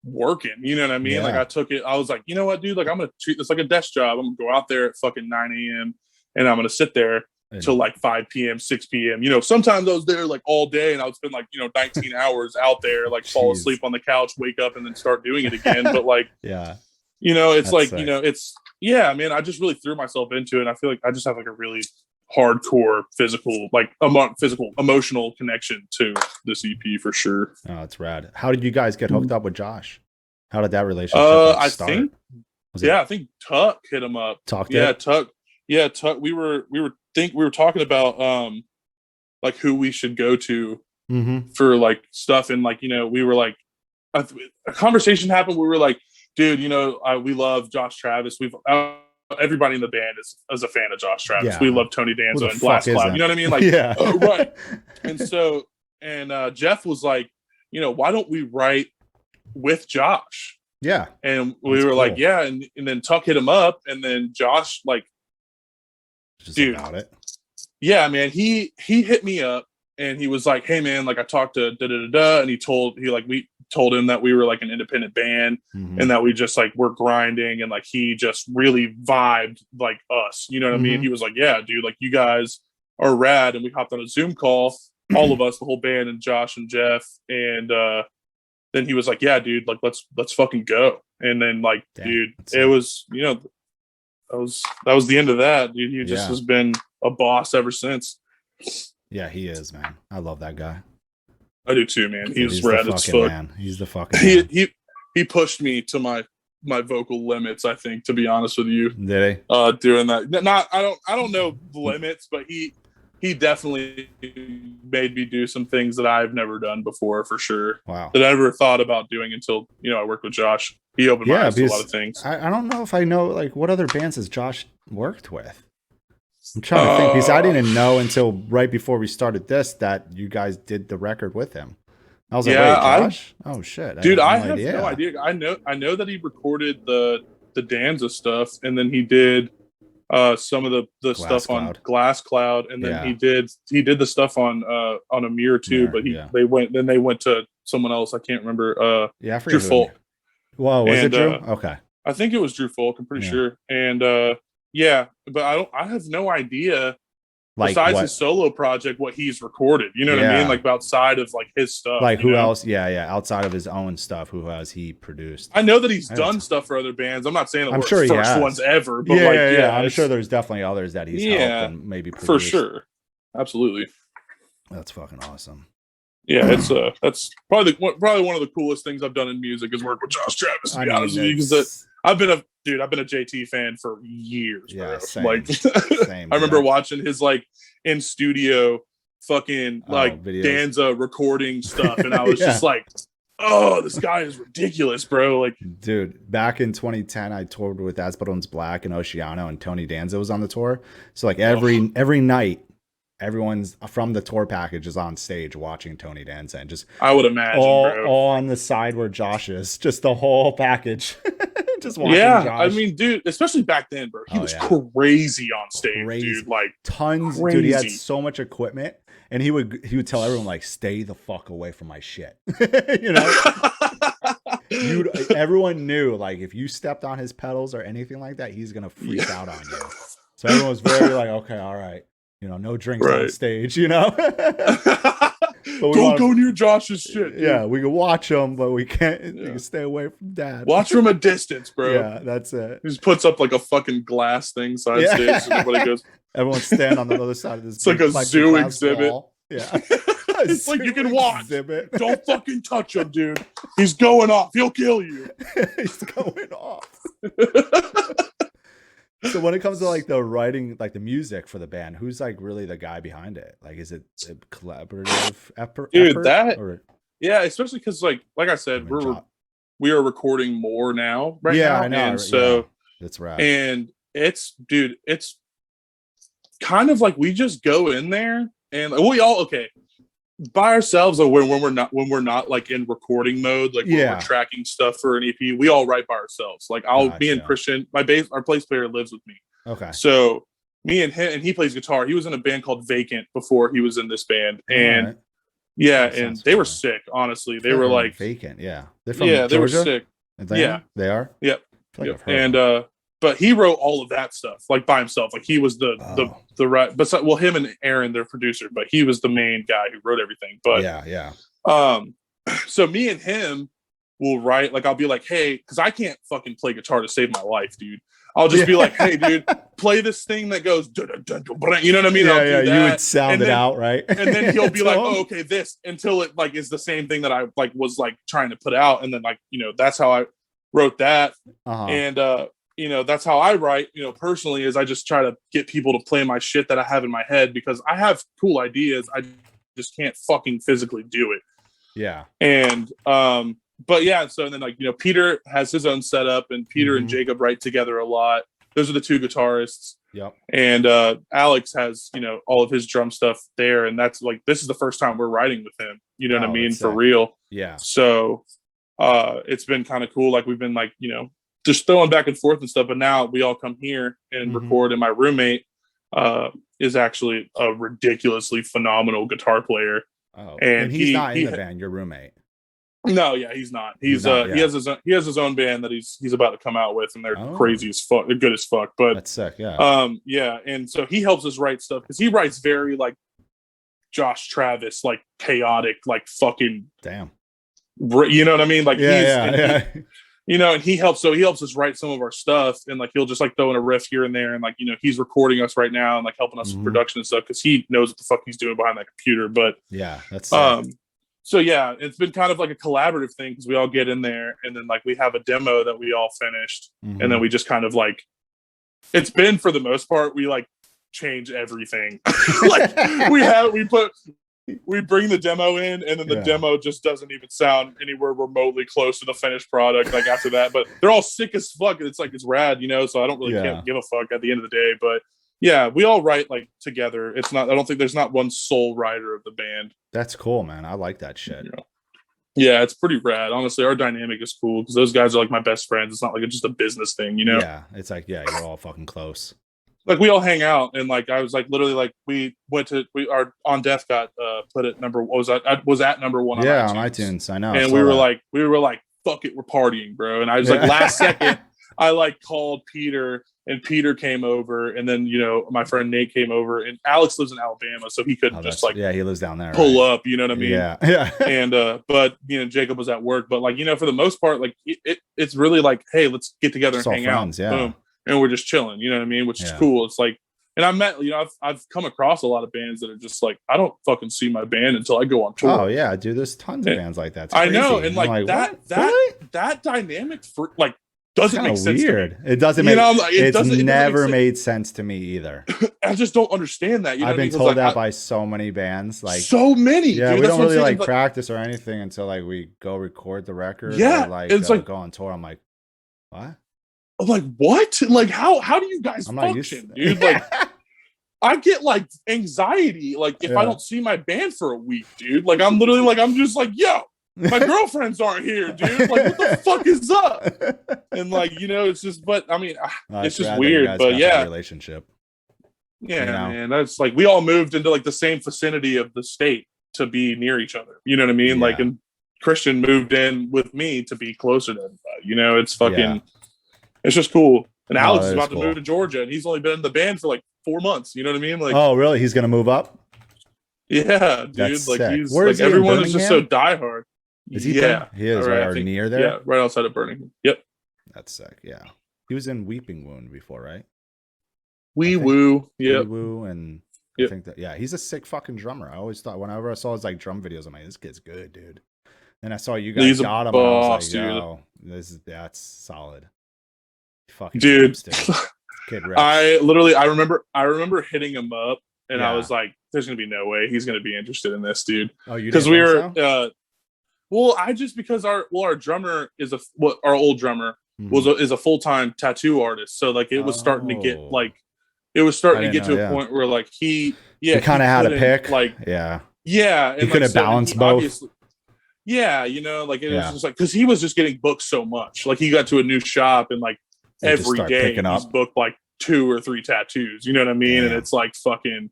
working. You know what I mean? Yeah. Like I took it. I was like, you know what, dude? Like I'm going to treat this like a desk job. I'm going to go out there at fucking 9 a.m. and I'm going to sit there till like 5 p.m., 6 p.m. You know, sometimes I was there like all day, and I would spend like, you know, 19 hours out there, like fall asleep on the couch, wake up, and then start doing it again. But like, you know, it's like, sick. You know, it's, man, I just really threw myself into it. And I feel like I just have like a really hardcore physical, like emotional connection to this EP for sure. Oh, it's rad. How did you guys get hooked up with Josh? How did that relationship start? I think Tuck hit him up. Tuck. We were talking about like who we should go to for like stuff, and like, you know, we were like a conversation happened. We were like, dude, you know, we love Josh Travis. We've everybody in the band is a fan of Josh Travis. We love Tony Danza and Blast Cloud. You know what I mean? Like, right. And so, Jeff was like, you know, why don't we write with Josh? Yeah. And we were like, yeah. And then Tuck hit him up, and then Josh like, just dude, about it. Yeah, man. He hit me up, and he was like, hey man, like I talked to and we told him that we were like an independent band, and that we just like were grinding, and like he just really vibed like us. You know what I mean? He was like, yeah, dude, like you guys are rad. And we hopped on a Zoom call, all of us, the whole band, and Josh and Jeff, and then he was like, yeah, dude, like let's fucking go. And then like, dude, it was, you know, that was the end of that, dude. He just has been a boss ever since. Yeah, he is, man. I love that guy. I do too, man. He's rad as fuck. Man. He's the fucking man. He pushed me to my vocal limits, I think, to be honest with you. Did he? Doing that. I don't know limits, but he definitely made me do some things that I've never done before, for sure. Wow. That I never thought about doing until, you know, I worked with Josh. He opened my eyes to a lot of things. I don't know if I know, like, what other bands has Josh worked with? I'm trying to think, because I didn't know until right before we started this that you guys did the record with him. I was like, wait, Josh? Oh shit, dude! I have no idea. I know that he recorded the Danza stuff, and then he did some of the stuff on Glass Cloud, and then he did the stuff on Amir too. But they went to someone else. I can't remember. I forget. Drew Folk. Whoa, was it Drew? Okay, I think it was Drew Folk. I'm pretty sure. And but I have no idea. Like besides his solo project, what he's recorded, you know what I mean? Like outside of like his stuff, like who else? Yeah, outside of his own stuff, who has he produced? I know that he's done stuff for other bands. I'm not saying that we're the first ones ever, but I'm sure there's definitely others that he's helped and maybe produced. For sure, absolutely. That's fucking awesome. Yeah, it's that's probably one of the coolest things I've done in music is work with Josh Travis. To be honest with you, because I've been a JT fan for years. Yeah, same, like same, I remember watching his like in studio fucking like videos. Danza recording stuff, and I was just like, oh, this guy is ridiculous, bro. Like, dude, back in 2010, I toured with Asperon's Black and Oceano, and Tony Danza was on the tour. So like every night, everyone's from the tour package is on stage watching Tony Danza, and just I would imagine all on the side where Josh is, just the whole package. Just watching Josh. I mean, dude, especially back then, bro. He was crazy on stage, dude. Like tons, dude. He had so much equipment, and he would tell everyone like, "Stay the fuck away from my shit." You know, everyone knew like if you stepped on his pedals or anything like that, he's gonna freak out on you. So everyone was very like, "Okay, all right, you know, no drinks on stage," you know. Don't go near Josh's shit. Dude. Yeah, we can watch him, but we can't. You can stay away from Dad. Watch from a distance, bro. Yeah, that's it. He just puts up like a fucking glass thing side stage, and everybody goes. Everyone's standing on the other side of this. It's like a zoo exhibit. Wall. Yeah, it's like you can watch. Exhibit. Don't fucking touch him, dude. He's going off. He'll kill you. He's going off. So when it comes to like the writing, like the music for the band, who's like really the guy behind it? Like, is it a collaborative effort? Dude, yeah, especially because like I said, we are recording more now right now. I know. And so that's right. And it's kind of like we just go in there and we all by ourselves, or when we're not like in recording mode, like when we're tracking stuff for an EP, we all write by ourselves. Like me and Christian, our bass player lives with me. Okay. So me and him, and he plays guitar. He was in a band called Vacant before he was in this band. And and they were sick, honestly. They were like Vacant, yeah. They're from Georgia? They were sick. Yeah. They are? Yep. And but he wrote all of that stuff like by himself. Like he was the right. But him and Aaron, their producer, but he was the main guy who wrote everything. But so me and him will write. Like I'll be like, hey, because I can't fucking play guitar to save my life, dude. I'll just be like, hey, dude, play this thing that goes, you know what I mean? Yeah, you would sound it out, right? And then he'll be like, oh, okay, this, until it like is the same thing that I like was like trying to put out, and then like that's how I wrote that, and that's how I write, personally, is I just try to get people to play my shit that I have in my head, because I have cool ideas. I just can't fucking physically do it. Yeah. And, but yeah, so then like, Peter has his own setup, and Peter and Jacob write together a lot. Those are the two guitarists. Yep. And, Alex has, all of his drum stuff there. And that's like, this is the first time we're writing with him, you know what I mean? For real. Yeah. So, it's been kind of cool. Like we've been like, just throwing back and forth and stuff, but now we all come here and record, and my roommate is actually a ridiculously phenomenal guitar player. Oh, and he's not in the band, your roommate? No, yeah, he's not. He's not, he has his own band that he's about to come out with, and they're crazy as fuck. They're good as fuck. But that's sick, yeah. And so he helps us write stuff, because he writes very like Josh Travis, like chaotic, like fucking damn. You know what I mean? Like yeah. And he helps us write some of our stuff, and like he'll just like throw in a riff here and there, and like he's recording us right now and like helping us with production and stuff, because he knows what the fuck he's doing behind that computer. But yeah, that's so yeah, it's been kind of like a collaborative thing, because we all get in there, and then like we have a demo that we all finished, and then we just kind of like, it's been, for the most part, we like change everything. Like we bring the demo in, and then the demo just doesn't even sound anywhere remotely close to the finished product. Like after that, but they're all sick as fuck. And it's like, it's rad, so I don't really give a fuck at the end of the day. But yeah, we all write like together. I don't think there's not one sole writer of the band. That's cool, man. I like that shit. Yeah, it's pretty rad. Honestly, our dynamic is cool, because those guys are like my best friends. It's not like it's just a business thing, Yeah, it's like, you're all fucking close. Like we all hang out, and like I was like literally like we are on Death got put at number, was at number 1 on iTunes. On iTunes. I know. And we were like fuck it, we're partying, bro. And I was like last second I like called Peter, and Peter came over, and then my friend Nate came over, and Alex lives in Alabama, so he couldn't just like he lives down there, pull up, you know what I mean? Yeah. And but Jacob was at work, but like for the most part, like it's really like, hey, let's get together and hang out. Yeah. Boom. And we're just chilling, you know what I mean? Which is cool. It's like, and I met, I've come across a lot of bands that are just like, I don't fucking see my band until I go on tour. Oh yeah, dude, there's tons of bands like that. I know, and like that dynamic for like doesn't make sense. Weird. It doesn't make. It's never made sense to me either. I just don't understand that. I've been told that by so many bands, like so many. Yeah, dude, we don't really like practice or anything until like we go record the record. Yeah, or, like it's like go on tour. I'm like, what? I'm like, what? Like, how do you guys function, dude? Like, I get like anxiety, like if I don't see my band for a week, dude. Like, I'm literally like, I'm just like, yo, my girlfriends aren't here, dude. Like, what the fuck is up? And like, it's just, but I mean, it's just glad weird, but yeah, relationship. Yeah, man, that's like we all moved into like the same vicinity of the state to be near each other. You know what I mean? Yeah. Like, and Christian moved in with me to be closer to everybody. It's fucking, it's just cool. And Alex is about to move to Georgia, and he's only been in the band for like 4 months. You know what I mean? Like, oh, really? He's gonna move up? Yeah, dude. That's like sick. He's like everyone is just so diehard. Is he? Yeah, he is right near there. Yeah, right outside of Birmingham. Yep. That's sick. Yeah, he was in Weeping Wound before, right? Wee Woo. Yeah. Wee Woo, and I think that he's a sick fucking drummer. I always thought whenever I saw his like drum videos, I'm like, this kid's good, dude. And I saw you guys got him, boss, and I was like, that's solid. Fucking dude. Kid rips. I remember hitting him up, and I was like, there's gonna be no way he's gonna be interested in this, dude. Oh, you because we were because our drummer is our old drummer is a full-time tattoo artist, so like it was starting to get like to a point where like he kind of had a pick, like and he couldn't balance both. Like it was just like because he was just getting booked so much. Like he got to a new shop and like every day he's booked like 2 or 3 tattoos. You know what I mean? And it's like fucking,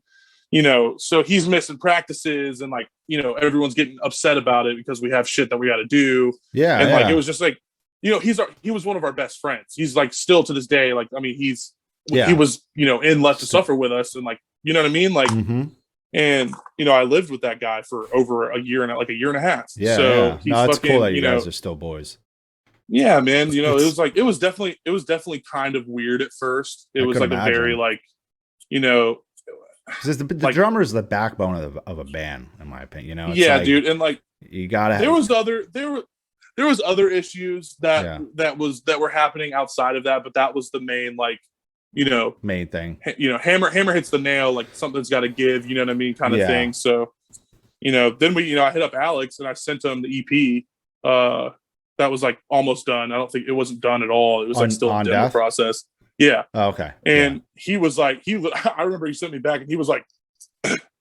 so he's missing practices and like everyone's getting upset about it because we have shit that we got to do. And like it was just like he was one of our best friends. He's like still to this day. Like I mean he was in Left to Suffer with us and like you know what I mean like. And I lived with that guy for over a year and a half. So he's it's cool that you guys are still boys. Yeah, man. It was definitely kind of weird at first. It was like a very like, the drummer is the backbone of a band, in my opinion. It's dude, and like you gotta. There was other issues that were happening outside of that, but that was the main like. Main thing. Hammer hits the nail, like something's got to give. You know what I mean, kind of thing. So, then I hit up Alex and I sent him the EP. That was like almost done. I don't think it wasn't done at all. It was like still in the demo process. Yeah. Oh, okay. And he was like, I remember he sent me back and he was like,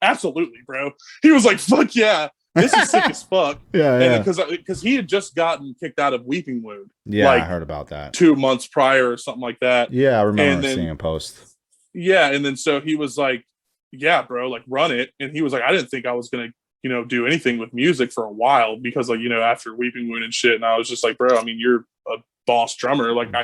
absolutely, bro. He was like, fuck yeah. This is sick as fuck. Because he had just gotten kicked out of Weeping Wound. Yeah, I heard about that. 2 months prior or something like that. Yeah, I remember seeing a post. Yeah, and then so he was like, yeah, bro, like run it. And he was like, I didn't think I was going to, do anything with music for a while because like, after Weeping Wound and shit. And I was just like, bro, I mean, you're a boss drummer. Like I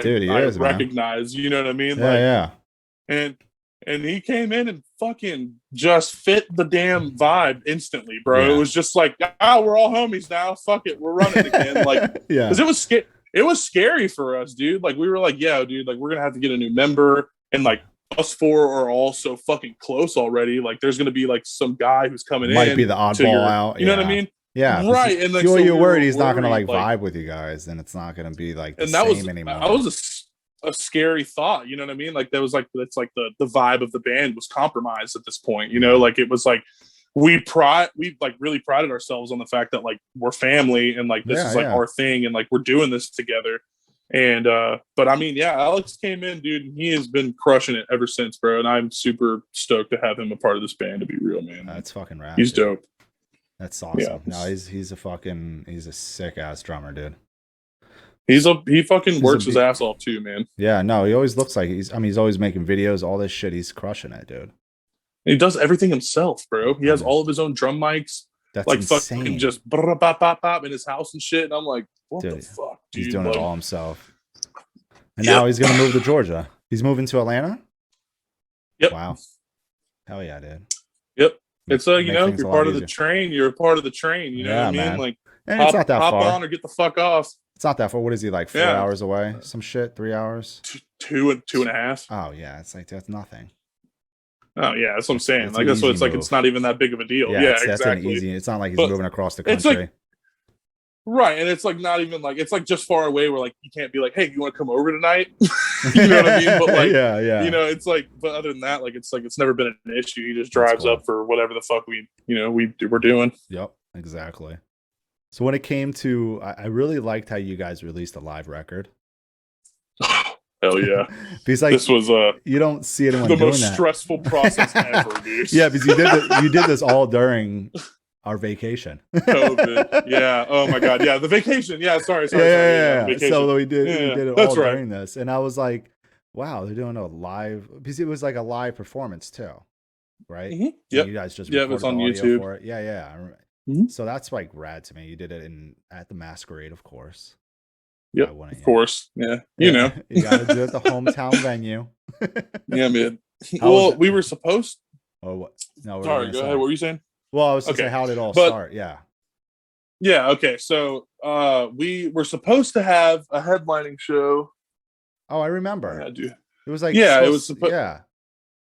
recognize, man. You know what I mean? And he came in and fucking just fit the damn vibe instantly, bro. Yeah. It was just like, we're all homies now. Fuck it, we're running again. Like, because it was scary for us, dude. Like, we were like, yeah, dude, like we're gonna have to get a new member, and like us 4 are all so fucking close already. Like, there's gonna be like some guy who's coming in, might be the oddball out. You know what I mean? Yeah, right. And like, you're worried he's not gonna like vibe with you guys, and it's not gonna be like the same anymore. That was a scary thought, you know what I mean? Like there was like it's like the vibe of the band was compromised at this point, like it was like we like really prided ourselves on the fact that like we're family and like this is like our thing and like we're doing this together. And but I mean, Alex came in, dude, and he has been crushing it ever since, bro. And I'm super stoked to have him a part of this band, to be real, man. That's fucking rad. He's dope. That's awesome. Yeah. No, he's a sick ass drummer, dude. He fucking works his ass off too, man. Yeah, no, he always looks like he's always making videos, all this shit. He's crushing it, dude. He does everything himself, bro. He has all of his own drum mics. That's like insane. Fucking just bop in his house and shit. And I'm like, what the fuck, dude? He's doing it all himself. And now he's gonna move to Georgia. He's moving to Atlanta? Yep. Wow. Hell yeah, dude. Yep. It's if you're part of the train, you're a part of the train. You know what I mean? Man. Like, and it's not that hop far. On or get the fuck off. It's not that far. What is he, like 4 hours away? Some shit, 3 hours? 2.5. Oh yeah, it's like that's nothing. Oh yeah, that's what I'm saying. Like that's what it's like. It's not even that big of a deal. Yeah, exactly. That's an easy. It's not like he's moving across the country. It's like, right, and it's like not even like it's like just far away where like you can't be like, hey, you want to come over tonight? You know what I mean? But like, it's like. But other than that, like it's never been an issue. He just drives up for whatever the fuck we're doing. Yep, exactly. So when it came to, I really liked how you guys released a live record. Hell yeah! Because like this was you don't see anyone the doing most that. Stressful process ever, dude. Yeah, because you did this all during Our vacation. COVID. Yeah. Oh my God. Yeah. The vacation. Yeah. Sorry. Yeah. So we did it all right. during this. And I was like, wow, they're doing a live, because it was like a live performance too. Right? Mm-hmm. Yeah. You guys just recorded it's on YouTube for it. Yeah. Mm-hmm. So that's like rad to me. You did it at the Masquerade, of course. Yep. Of course. Yeah. You know. You got to do it at the hometown venue. Yeah, man. Well, we were supposed. Oh, what? No. Sorry. Go ahead. What were you saying? Well, I was going to say, how did it all start? Yeah. Yeah. Okay. So we were supposed to have a headlining show. Oh, I remember. It was like it was yeah.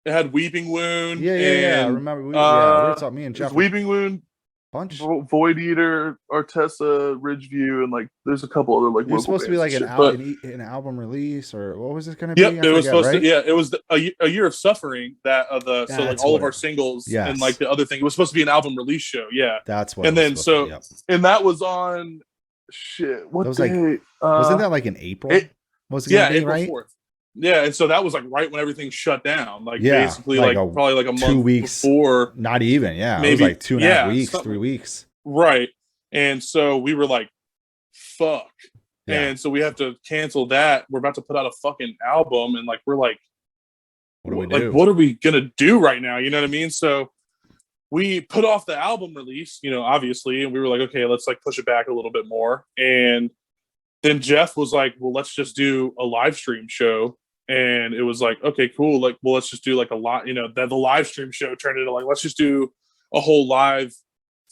It had Weeping Wound. Yeah. I remember. We were talking. Me and Jeff. Weeping Wound. Bunch. Void Eater, Artessa, Ridgeview, and like there's a couple other like. It was supposed to be like an album release, or what was it going to be? Yep, it was supposed to. Yeah, it was a year of suffering. That so like all of our singles and like the other thing. It was supposed to be an album release show. Yeah, that's what. And then and that was on shit. What was day? Like, wasn't that like in April? Was it? Yeah, April 4th. Yeah, and so that was like right when everything shut down. Like basically like probably like a month 2 weeks before. Not even, maybe it was like 2.5 weeks, 3 weeks. Right. And so we were like, fuck. Yeah. And so we have to cancel that. We're about to put out a fucking album, and like we're like, what do we do? What are we gonna do right now? You know what I mean? So we put off the album release, obviously, and we were like, okay, let's like push it back a little bit more. And then Jeff was like, well, let's just do a live stream show. And it was like, okay, cool. Like, well, let's just do like a lot, the live stream show turned into like, let's just do a whole live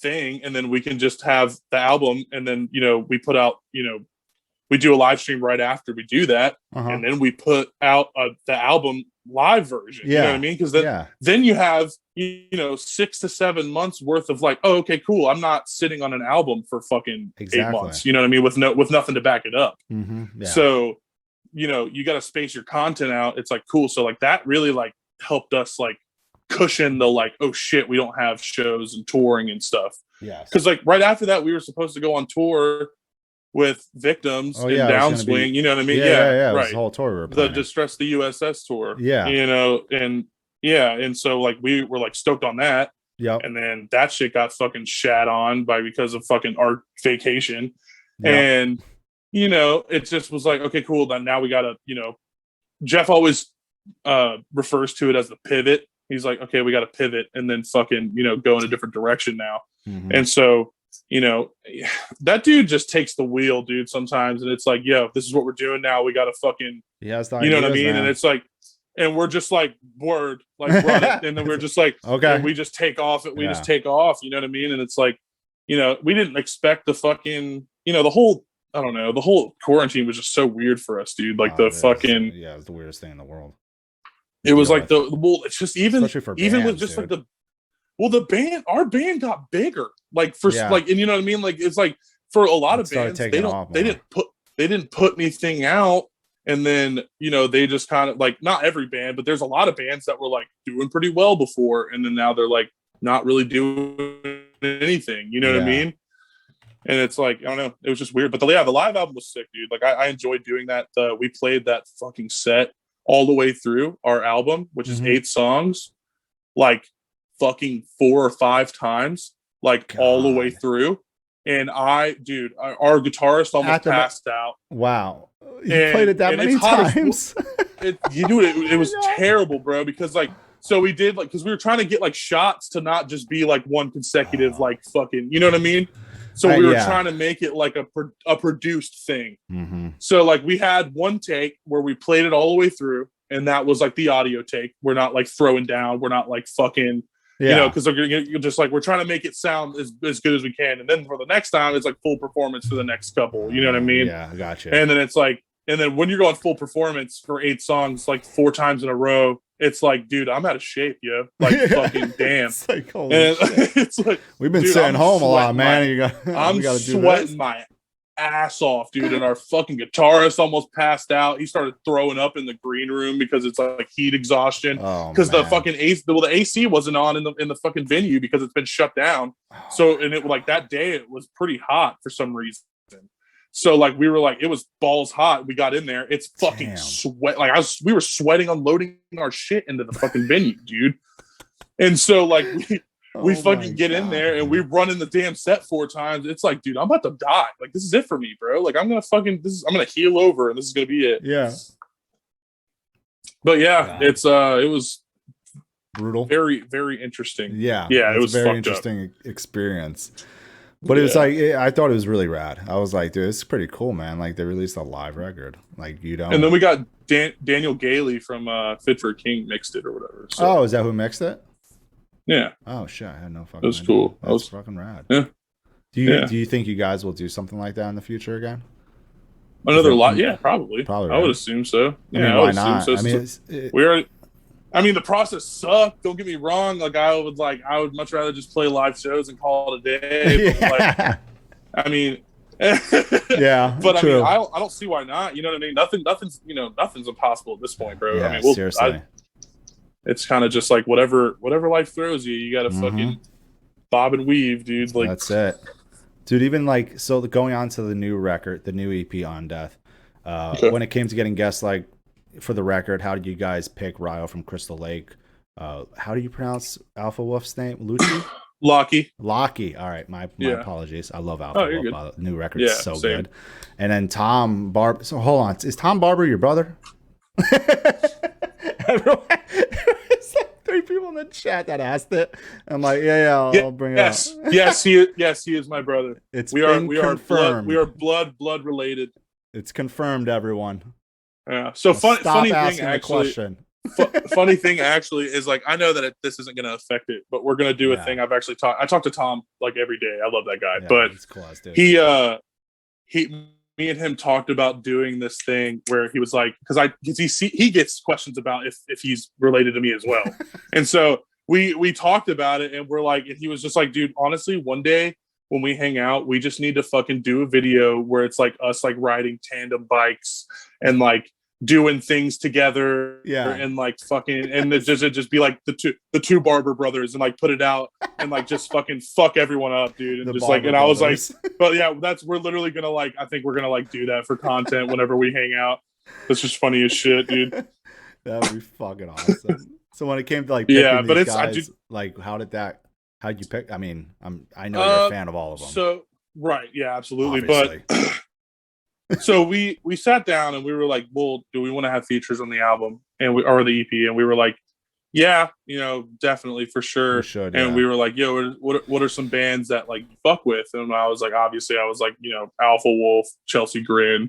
thing. And then we can just have the album. And then, we put out, we do a live stream right after we do that. Uh-huh. And then we put out the album live version. You know what I mean? Because then you have, 6 to 7 months worth of like, oh, okay, cool. I'm not sitting on an album for fucking 8 months. You know what I mean? With nothing to back it up. Mm-hmm. Yeah. So, you got to space your content out. It's like, cool. So like that really like helped us like cushion the like, oh shit, we don't have shows and touring and stuff. Yeah. Because like right after that, we were supposed to go on tour with Victims in Downswing. You know what I mean? Yeah. Right. The whole tour. The Distress the USS tour. Yeah. And so like we were like stoked on that. Yep. And then that shit got fucking shat on because of fucking our vacation. Yep. And it just was like, okay, cool. Then now we gotta, Jeff always refers to it as the pivot. He's like, okay, we got to pivot and then fucking, go in a different direction now. Mm-hmm. And so, that dude just takes the wheel, dude, sometimes. And it's like, yo, this is what we're doing now. We got to fucking, you know what I mean? Man. And it's like, and we're just like, word, like run it. And then we're just like, okay, we just take off. We just take off. You know what I mean? And it's like, we didn't expect the fucking, the whole quarantine was just so weird for us, dude. Like it was the weirdest thing in the world. It was like it's just even bands, with just dude. like our band got bigger. Like like, and you know what I mean? Like it's like for a lot of bands, they didn't put anything out, and then they just kind of like, not every band, but there's a lot of bands that were like doing pretty well before, and then now they're like not really doing anything. You know what I mean? And it's like, I don't know, it was just weird. But the live album was sick, dude. Like I enjoyed doing that. We played that fucking set all the way through our album, which is 8 songs, like fucking 4 or 5 times, like all the way through. And our guitarist almost passed out. Wow. You played it that many times. It was terrible, bro, because like, so we did like, because we were trying to get like shots to not just be like one consecutive, like fucking, you know what I mean? So we were trying to make it like a produced thing. Mm-hmm. So like we had one take where we played it all the way through, and that was like the audio take. We're not like throwing down. We're not like fucking, because you're just like, we're trying to make it sound as good as we can. And then for the next time, it's like full performance for the next couple. You know what I mean? Yeah, I gotcha. And then it's like, and then when you're going full performance for 8 songs, like 4 times in a row, it's like, dude, I'm out of shape, yo. Like, fucking damn. It's like, holy shit. It's like, we've been sitting home a lot, man. I'm sweating my ass off, dude. And our fucking guitarist almost passed out. He started throwing up in the green room because it's like heat exhaustion. Because the fucking the AC wasn't on in the fucking venue because it's been shut down. So, and it like that day it was pretty hot for some reason. So like we were like, it was balls hot. We got in there. It's fucking sweat. Like we were sweating, unloading our shit into the fucking venue, dude. And so like we fucking get in there and we run in the damn set 4 times. It's like, dude, I'm about to die. Like, this is it for me, bro. Like, I'm gonna heal over and this is gonna be it. Yeah. But yeah, it was brutal. Very, very interesting. Yeah. Yeah, it was a very interesting experience. But it was like, I thought it was really rad. I was like, dude, this is pretty cool, man. Like, they released a live record. Like, you don't. And then we got Daniel Gailey from Fit for a King mixed it or whatever. So. Oh, is that who mixed it? Yeah. Oh shit, I had no fucking. It was cool. That was fucking rad. Yeah. Do you think you guys will do something like that in the future again? Another lot? Yeah, probably. Probably. I would assume so. Yeah, I would not? So. I mean, the process sucked. Don't get me wrong. Like, I would much rather just play live shows and call it a day. But yeah. But true. I don't see why not. You know what I mean? Nothing's impossible at this point, bro. Yeah, seriously. It's kind of just like whatever life throws you. You got to fucking bob and weave, dude. Like, that's it, dude. Even like, so going on to the new record, the new EP On Death. When it came to getting guests, like, for the record, how did you guys pick Ryo from Crystal Lake? How do you pronounce Alpha Wolf's name? Lucci? Lockie. All right, my apologies. I love Alpha Wolf. The new record is so same. good. And then Tom Barber. So hold on, is Tom Barber your brother? Everyone, it's like 3 people in the chat that asked it. I'm like, I'll bring it up. Yes, he is my brother. We are blood related. It's confirmed, everyone. Yeah. So funny thing actually is, like, I know that this isn't going to affect it, but we're going to do a thing. I talk to Tom like every day. I love that guy, but cool, me and him talked about doing this thing where he was like, because he gets questions about if he's related to me as well. And so we talked about it, and we're like, and he was just like, dude, honestly, one day when we hang out, we just need to fucking do a video where it's like us like riding tandem bikes and like doing things together, and like fucking, and it just be like the two Barber brothers, and like put it out and like just fucking fuck everyone up, dude, and just Barber like, and brothers. I was like, but yeah, we're literally gonna like, I think we're gonna like do that for content whenever we hang out. That's just funny as shit, dude. That would be fucking awesome. So when it came to like picking these guys, like how'd you pick? I mean, I know you're a fan of all of them. So right, yeah, absolutely, obviously. But. So we sat down and we were like, well, do we want to have features on the album or the EP? And we were like, yeah, definitely, for sure. We should, and we were like, yo, what are some bands that like you fuck with? And I was like, Alpha Wolf, Chelsea Grin,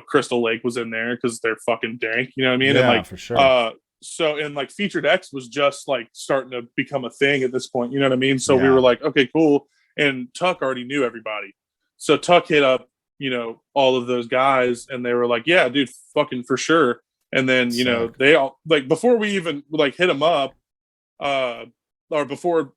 Crystal Lake was in there because they're fucking dank, you know what I mean? Yeah, and like, for sure. So, and like Featured X was just like starting to become a thing at this point, you know what I mean? So we were like, okay, cool. And Tuck already knew everybody. So Tuck hit up, all of those guys, and they were like, yeah, dude, fucking for sure. And then, they all, like, before we even like hit them up, or before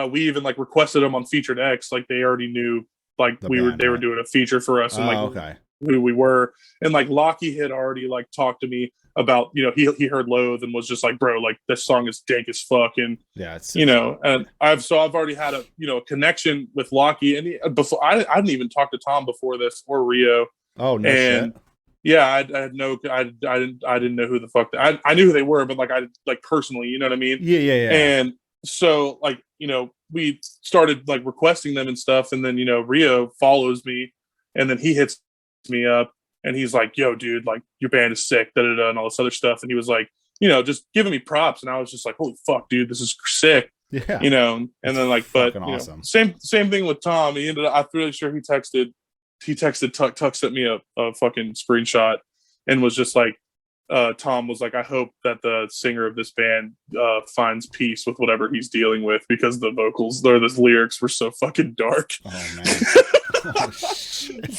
we even like requested them on Featured X, like they already knew like they were doing a feature for us, and like who we were. And like Lockie had already like talked to me about, he heard Loathe and was just like, bro, like this song is dank as fuck. And and I've already had a connection with Lockie, and before I didn't even talk to Tom before this, or Rio. Oh no, and shit. Yeah, I didn't know who the fuck I knew who they were, but like I like personally, you know what I mean? Yeah. And so like, we started like requesting them and stuff, and then Rio follows me, and then he hits me up. And he's like, yo, dude, like, your band is sick, da-da-da, and all this other stuff. And he was like, just giving me props. And I was just like, holy fuck, dude, this is sick. Yeah. And then like, but awesome. Same thing with Tom. He ended up, I'm really sure he texted Tuck. Tuck sent me a fucking screenshot and was just like, Tom was like, I hope that the singer of this band finds peace with whatever he's dealing with, because the vocals or the lyrics were so fucking dark. Oh man.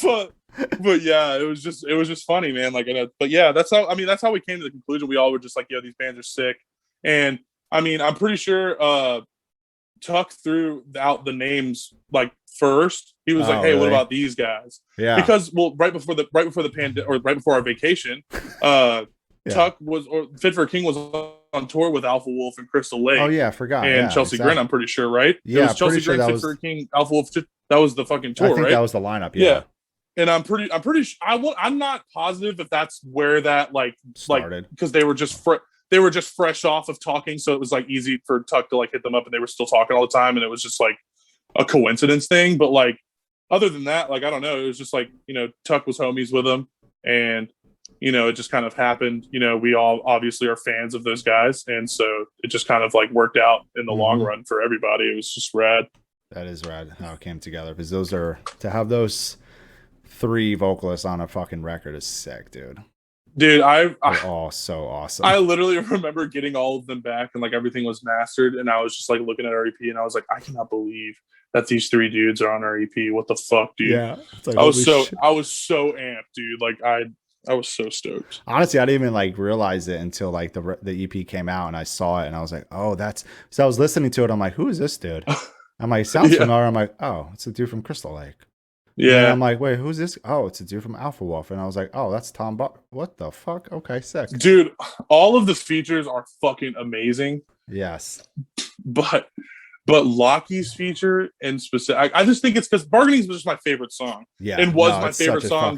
Oh, but yeah, it was just funny, man. Like, but yeah, that's how we came to the conclusion. We all were just like, yo, these bands are sick. And I mean, I'm pretty sure Tuck threw out the names like first. He was like, hey, really? What about these guys? Yeah. Because right before the pandemic, or right before our vacation, Tuck or Fit for a King was on tour with Alpha Wolf and Crystal Lake. Oh yeah, I forgot. And Chelsea Grin, I'm pretty sure, right? Yeah, it was Chelsea Grin, Fit for a King, Alpha Wolf. That was the fucking tour, I think right? That was the lineup. Yeah. And I'm pretty sure, I'm not positive if that's where that like started, because they were just they were just fresh off of talking, so it was like easy for Tuck to like hit them up, and they were still talking all the time, and it was just like a coincidence thing. But like other than that, like I don't know, it was just like, you know, Tuck was homies with him, and you know, it just kind of happened. You know, we all obviously are fans of those guys, and so it just kind of like worked out in the long run for everybody. It was just rad. That is rad how it came together, because those are, to have those 3 vocalists on a fucking record is sick, dude. Dude, they're all so awesome. I literally remember getting all of them back, and like everything was mastered, and I was just like looking at our EP, and I was like, I cannot believe that these 3 dudes are on our EP. What the fuck, dude? Yeah, like, I was so amped, dude. Like I was so stoked. Honestly, I didn't even like realize it until like the EP came out, and I saw it, and I was like, oh, that's. So I was listening to it. I'm like, who is this dude? I'm like, sounds familiar. I'm like, oh, it's a dude from Crystal Lake. Yeah. And I'm like, wait, who's this? Oh, it's a dude from Alpha Wolf. And I was like, oh, that's Tom Barber. What the fuck? Okay, sick. Dude, all of the features are fucking amazing. Yes. But Lockie's feature in specific, I just think it's because Bargaining was just my favorite song. Yeah. And was my favorite song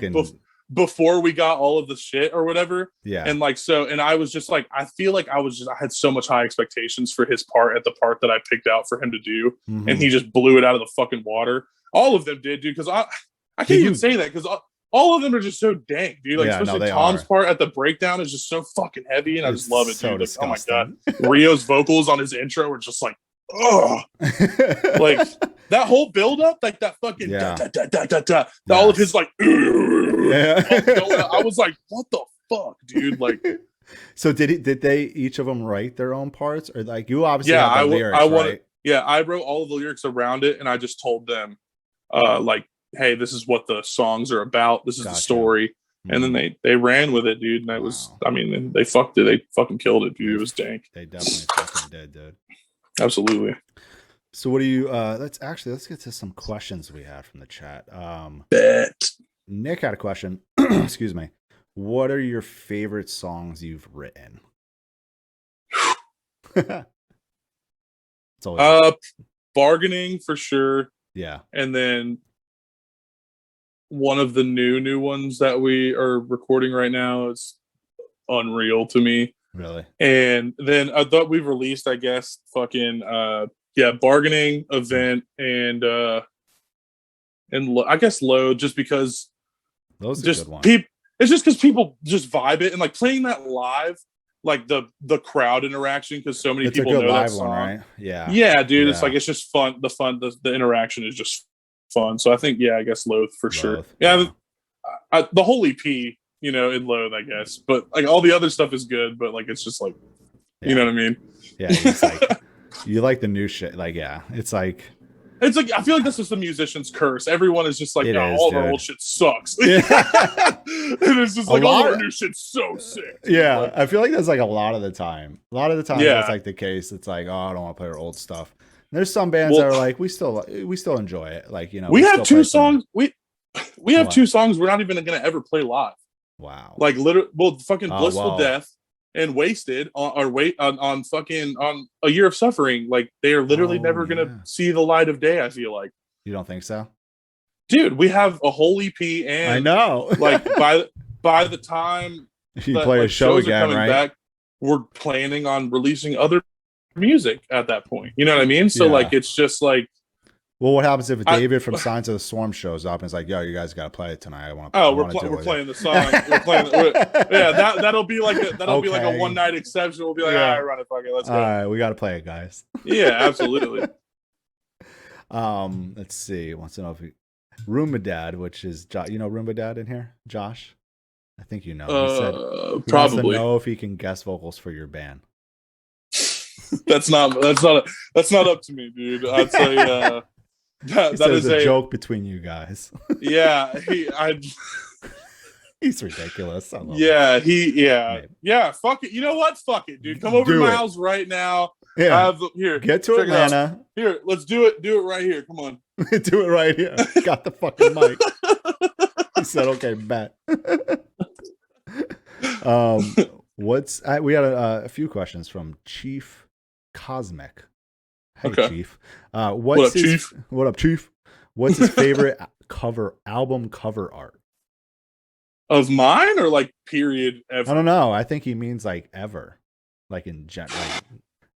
before we got all of the shit or whatever. Yeah. And like, so, and I was just like, I feel like I had so much high expectations for his part at the part that I picked out for him to do. And he just blew it out of the fucking water. All of them did, dude, because I can't even say that, because all of them are just so dank, dude. Like, especially Tom's part at the breakdown is just so fucking heavy, and I just love it, dude. Like, oh my god, Rio's vocals on his intro were just like, oh, like that whole build up, like that fucking all of his like, I was like, what the fuck, dude? Like, so did they each of them write their own parts, or like you obviously have the lyrics, right? Yeah, I wrote all of the lyrics around it, and I just told them, like, hey, this is what the songs are about. This is the story. And then they ran with it, dude. And it was, I mean, they fucked it. They fucking killed it, dude. It was dank. They definitely fucking did, dude. Absolutely. So what do you, let's get to some questions we had from the chat. Nick had a question. Excuse me. What are your favorite songs you've written? Bargaining for sure. Yeah. And then one of the new ones that we are recording right now is unreal to me. Really? And then I thought we've released, I guess, fucking Bargaining, Event, and I guess Load, just because those are just good ones. It's just because people just vibe it, and like playing that live, like the crowd interaction, because so many people know that song. One, right? Yeah, dude. Yeah. It's like, it's just fun. The interaction is just fun. So I think, I guess Loath for sure. Yeah, the whole EP, you know, in Loath, I guess. But like all the other stuff is good, but like it's just like, you know what I mean? Yeah, it's like you like the new shit. Like, it's like I feel like this is the musician's curse. Everyone is just like, all of our old shit sucks. Yeah. And it's just like, all of our new shit's so sick. Yeah, like, I feel like that's like a lot of the time. That's like the case. It's like, I don't want to play our old stuff. And there's some bands that are like, we still enjoy it. Like, you know, we have 2 songs. We have 2 songs we're not even going to ever play live. Wow. Like literally, fucking Blissful Death and Wasted on fucking on A Year of Suffering. Like, they are literally never going to see the light of day, I feel like. You don't think so? Dude, we have a whole EP, and I know. Like by the time you play a show again, right? Back, we're planning on releasing other music at that point. You know what I mean? So like, it's just like, well, what happens if David from Signs of the Storm shows up and is like, yo, you guys got to play it tonight? We're playing the song. That'll be like a one night exception. We'll be like, all right, run it, fuck it, let's go. All right, we got to play it, guys. Yeah, absolutely. Let's see. Wants to know if Roomba Dad, which is Roomba Dad in here, Josh. I think you know. He said he probably wants to know if he can guest vocals for your band. That's not up to me, dude. I'd say that is a joke between you guys. Yeah, he's ridiculous. I love fuck it. You know what? Fuck it, dude. Come over to my house right now. Yeah. Here, get to Atlanta. Here, let's do it. Do it right here. Come on. Do it right here. Got the fucking mic. He said, "Okay, bet." We had a few questions from Chief Cosmic. Hey, okay. Chief. What up, Chief? What up, Chief? What's his favorite album cover art? Of mine, or like period ever? I don't know. I think he means like ever. Like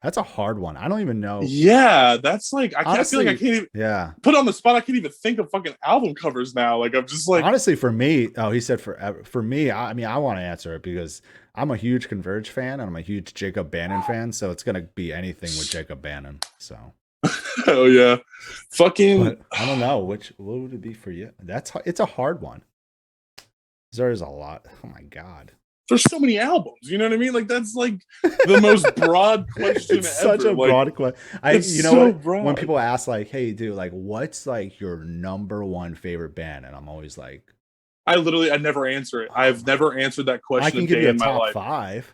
that's a hard one. I don't even know. Yeah, that's like I feel like I can't even put on the spot. I can't even think of fucking album covers now. Like I'm just like honestly for me. Oh, he said forever. For me, I mean, I want to answer it because I'm a huge Converge fan and I'm a huge Jacob Bannon fan. So it's gonna be anything with Jacob Bannon. So. Oh yeah, fucking. But I don't know what would it be for you. It's a hard one. There is a lot. Oh my god. There's so many albums, you know what I mean? Like that's like the most broad question it's ever. Such a like, broad question. You know so what? Broad. When people ask like, "Hey, dude, like, what's like your number one favorite band?" and I'm always like, I never answer it. I've never answered that question. I can give you a top 5.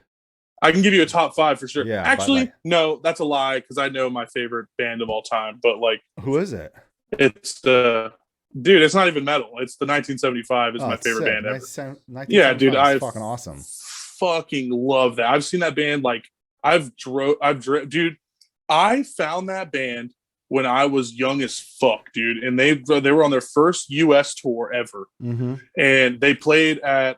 I can give you a top 5 for sure. Yeah, actually, no, that's a lie because I know my favorite band of all time. But like, who is it? It's dude, it's not even metal. It's the 1975 is my favorite band ever. Yeah, dude, I fucking awesome. Fucking love that. I've seen that band like dude. I found that band when I was young as fuck, dude, and they were on their first US tour ever, and they played at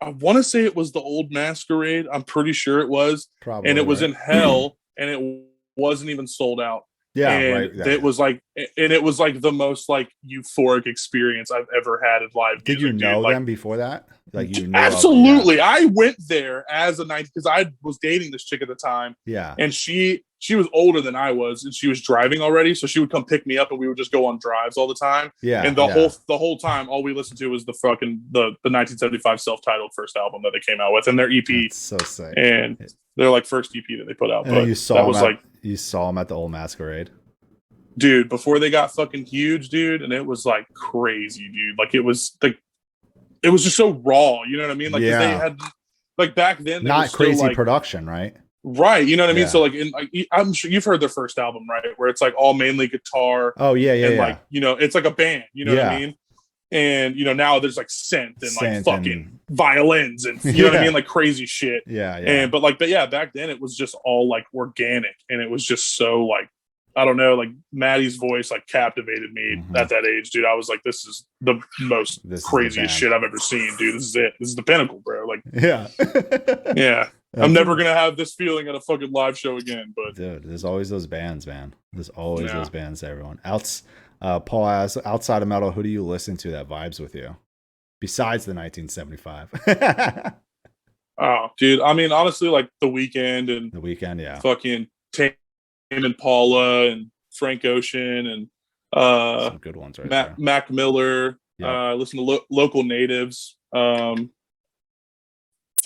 I want to say it was the Old Masquerade. I'm pretty sure it was, probably, and it was in hell, and it wasn't even sold out. Yeah, and right. Yeah. It was like the most like euphoric experience I've ever had in live music. Did you know them before that? Like you knew absolutely. I went there as a 19 because I was dating this chick at the time. Yeah, and she was older than I was, and she was driving already, so she would come pick me up, and we would just go on drives all the time. Yeah, and the whole time, all we listened to was the 1975 self-titled first album that they came out with, and their EP. That's so sick. And their like first EP that they put out. But you saw them at the Old Masquerade, dude, before they got fucking huge, dude, and it was like crazy, dude. Like it was just so raw, you know what I mean? Like they had like back then, not crazy production, right? Right, you know what I mean? So like, I'm sure you've heard their first album, right? Where it's like all mainly guitar. Oh yeah, and like it's like a band, you know what I mean? And now there's like synth and like fucking violins and you know what I mean, like crazy shit. Yeah. But back then it was just all like organic, and it was just so like I don't know, like Maddie's voice like captivated me at that age, dude. I was like, this is the most craziest shit I've ever seen, dude. This is it. This is the pinnacle, bro. Like yeah. I'm never gonna have this feeling at a fucking live show again. But dude, there's always those bands, man. There's always those bands. Everyone Paul asks, outside of metal, who do you listen to that vibes with you besides the 1975? Oh, dude. I mean, honestly, like The Weeknd and yeah, fucking Tame Impala and Frank Ocean and some good ones, right? Mac Miller. Listen to local natives. I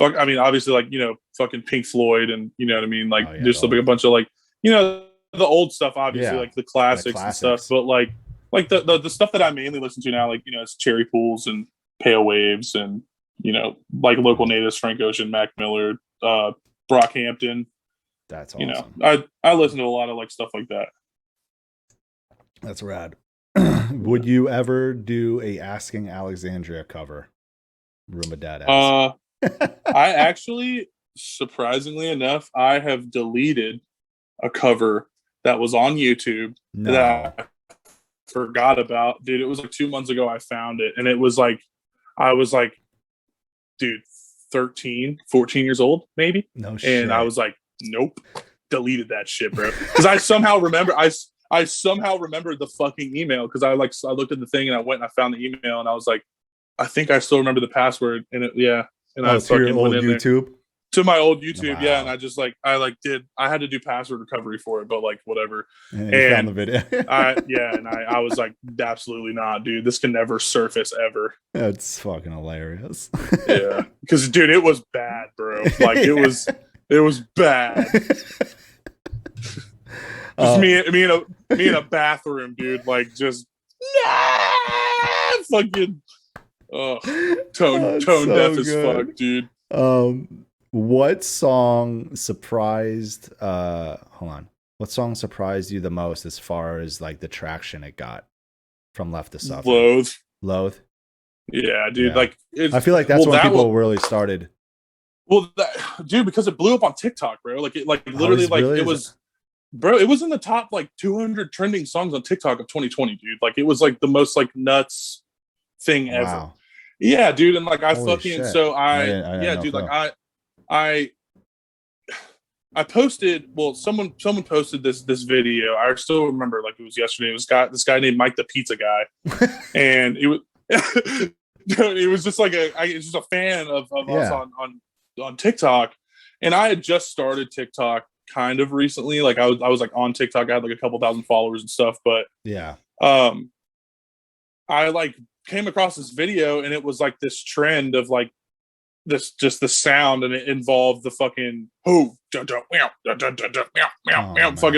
mean, obviously, like fucking Pink Floyd, and you know what I mean. Like, just a bunch of like the old stuff, obviously, like the classics and stuff. But like the stuff that I mainly listen to now, like it's Cherry Pools and Pale Waves, and like local natives, Frank Ocean, Mac Miller, Brockhampton. That's awesome. I listen to a lot of like stuff like that. That's rad. Would you ever do a Asking Alexandria cover? Roomba Dad asks. I actually, surprisingly enough, I have deleted a cover that was on YouTube that I forgot about. Dude, it was like 2 months ago I found it, and it was like I was like, dude, 13, 14 years old, maybe. No shit. And I was like, nope, deleted that shit, bro. Because I somehow remember I somehow remembered the fucking email, because I looked at the thing and I went and I found the email, and I was like, I think I still remember the password, and and I fucking went in YouTube there. To my old YouTube, wow. And I just I had to do password recovery for it, but like whatever. And you found the video. I was like, absolutely not, dude. This can never surface ever. That's fucking hilarious. Yeah, because dude, it was bad, bro. Like it was bad. Just me in a bathroom, dude. Like just fucking tone so deaf good. As fuck, dude. What song surprised what song surprised you the most as far as like the traction it got from Left to Suffer? Loathe. Yeah, dude. Yeah. Like I feel like that's when people really started. Well, dude, because it blew up on TikTok, bro. Like it literally it was bro, it was in the top like 200 trending songs on TikTok of 2020, dude. Like it was like the most like nuts thing ever. Wow. Yeah, dude, and like I Holy fucking shit. So I yeah, dude, like I I posted. Well, someone posted this video. I still remember like it was yesterday. It was this guy named Mike the Pizza Guy, and it was it was just like it's just a fan of us on TikTok, and I had just started TikTok kind of recently. Like I was like on TikTok. I had like a couple thousand followers and stuff, but I like came across this video, and it was like this trend of like this just the sound, and it involved the fucking fucking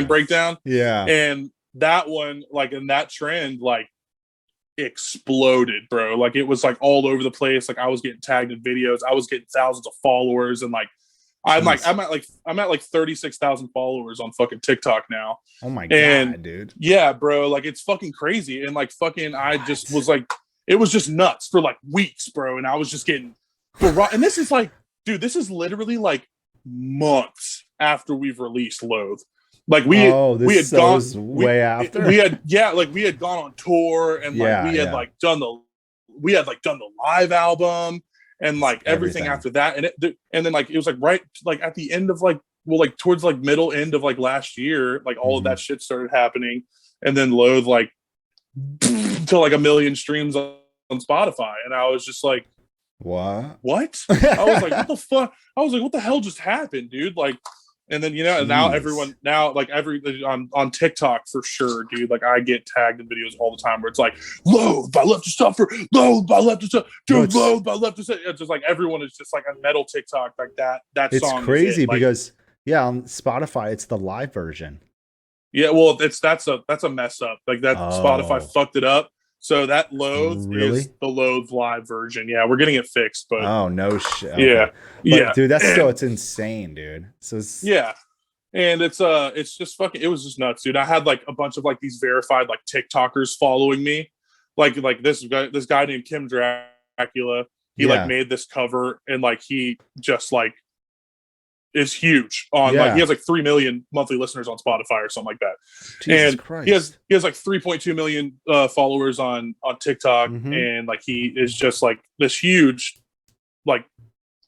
breakdown. Yeah. And that one, like in that trend, like exploded, bro. Like it was like all over the place. Like I was getting tagged in videos. I was getting thousands of followers, and like I'm at like 36,000 followers on fucking TikTok now. Oh my god, dude. Yeah, bro. Like it's fucking crazy. And like fucking I just was like, it was just nuts for like weeks, bro. And I was just getting and this is like, dude, this is literally like months after we've released Loathe. Like we had gone way after. We had gone on tour, and like we had done the live album and like everything after that, and then like it was like right like at the end of like towards like middle end of like last year, like all of that shit started happening, and then Loathe like to like 1 million streams on Spotify, and I was just like, what? I was like, what the fuck? I was like, what the hell just happened, dude? Like, and then and now everyone on TikTok for sure, dude. Like I get tagged in videos all the time where it's like, Loathe by Left to Suffer, Loathe by Left to Suffer, dude, Loathe by Left to Suffer. It's just like everyone is just like a metal TikTok like that. That it's song crazy like, because on Spotify it's the live version. Yeah, well, that's a mess up. Like that Spotify fucked it up. So that Loathe is the Loathe live version. Yeah, we're getting it fixed, but no shit. Okay. Yeah, dude, that's still it's insane, dude. So and it's just fucking. It was just nuts, dude. I had like a bunch of like these verified like TikTokers following me, like this guy named Kim Dracula. He like made this cover, and like he just like is huge on like he has like 3 million monthly listeners on Spotify or something like that. Jesus Christ. He has like 3.2 million followers on TikTok, and like he is just like this huge like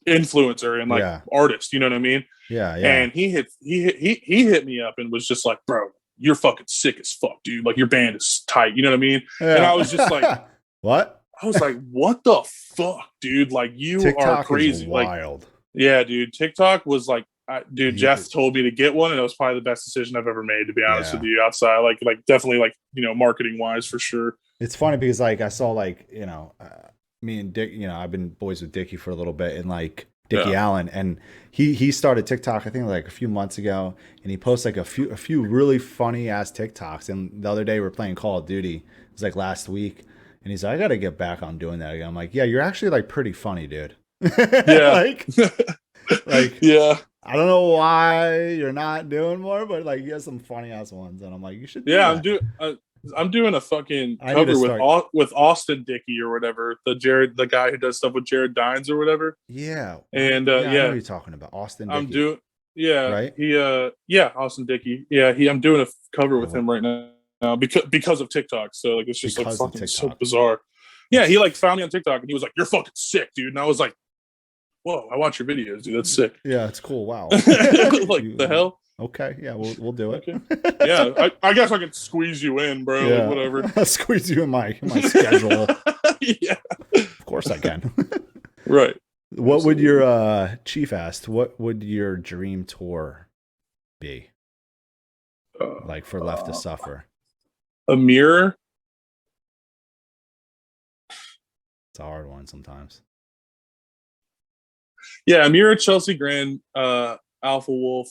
influencer and like artist, you know what I mean? Yeah. And he hit me up and was just like, bro, you're fucking sick as fuck, dude. Like your band is tight, you know what I mean? Yeah. And I was just like, what? I was like, what the fuck, dude? Like you TikTok are crazy. Is wild. Like, yeah, dude. TikTok was like, Jeff told me to get one, and it was probably the best decision I've ever made, to be honest with you. Outside, like definitely, like marketing wise, for sure. It's funny because like I saw like me and Dick, I've been boys with Dickie for a little bit, and like Dickie Allen, and he started TikTok I think like a few months ago, and he posts like a few really funny ass TikToks. And the other day we were playing Call of Duty. It was like last week, and he's like, I got to get back on doing that again. I'm like, yeah, you're actually like pretty funny, dude. Yeah. like yeah. I don't know why you're not doing more, but like you have some funny ass ones, and I'm like, you should. I'm doing a fucking cover with Austin Dickey or whatever, the guy who does stuff with Jared Dines or whatever. Yeah, and I know what you're talking about, Austin Dickey. right? Austin Dickey. Yeah, I'm doing a cover with him right now because of TikTok. So like it's just like fucking so bizarre. Yeah, he like found me on TikTok and he was like, "You're fucking sick, dude," and I was like, whoa, I watch your videos, dude. That's sick. Yeah, it's cool. Wow. Like the hell? Okay, yeah, we'll do it. Okay. Yeah, I guess I could squeeze you in, bro. Yeah. Like, whatever. I'll squeeze you in my schedule. Yeah. Of course I can. Right. What Absolutely. Would your Chief asked, what would your dream tour be? Like for Left to Suffer? A mirror? It's a hard one sometimes. Yeah, Amira, Chelsea Grin, Alpha Wolf,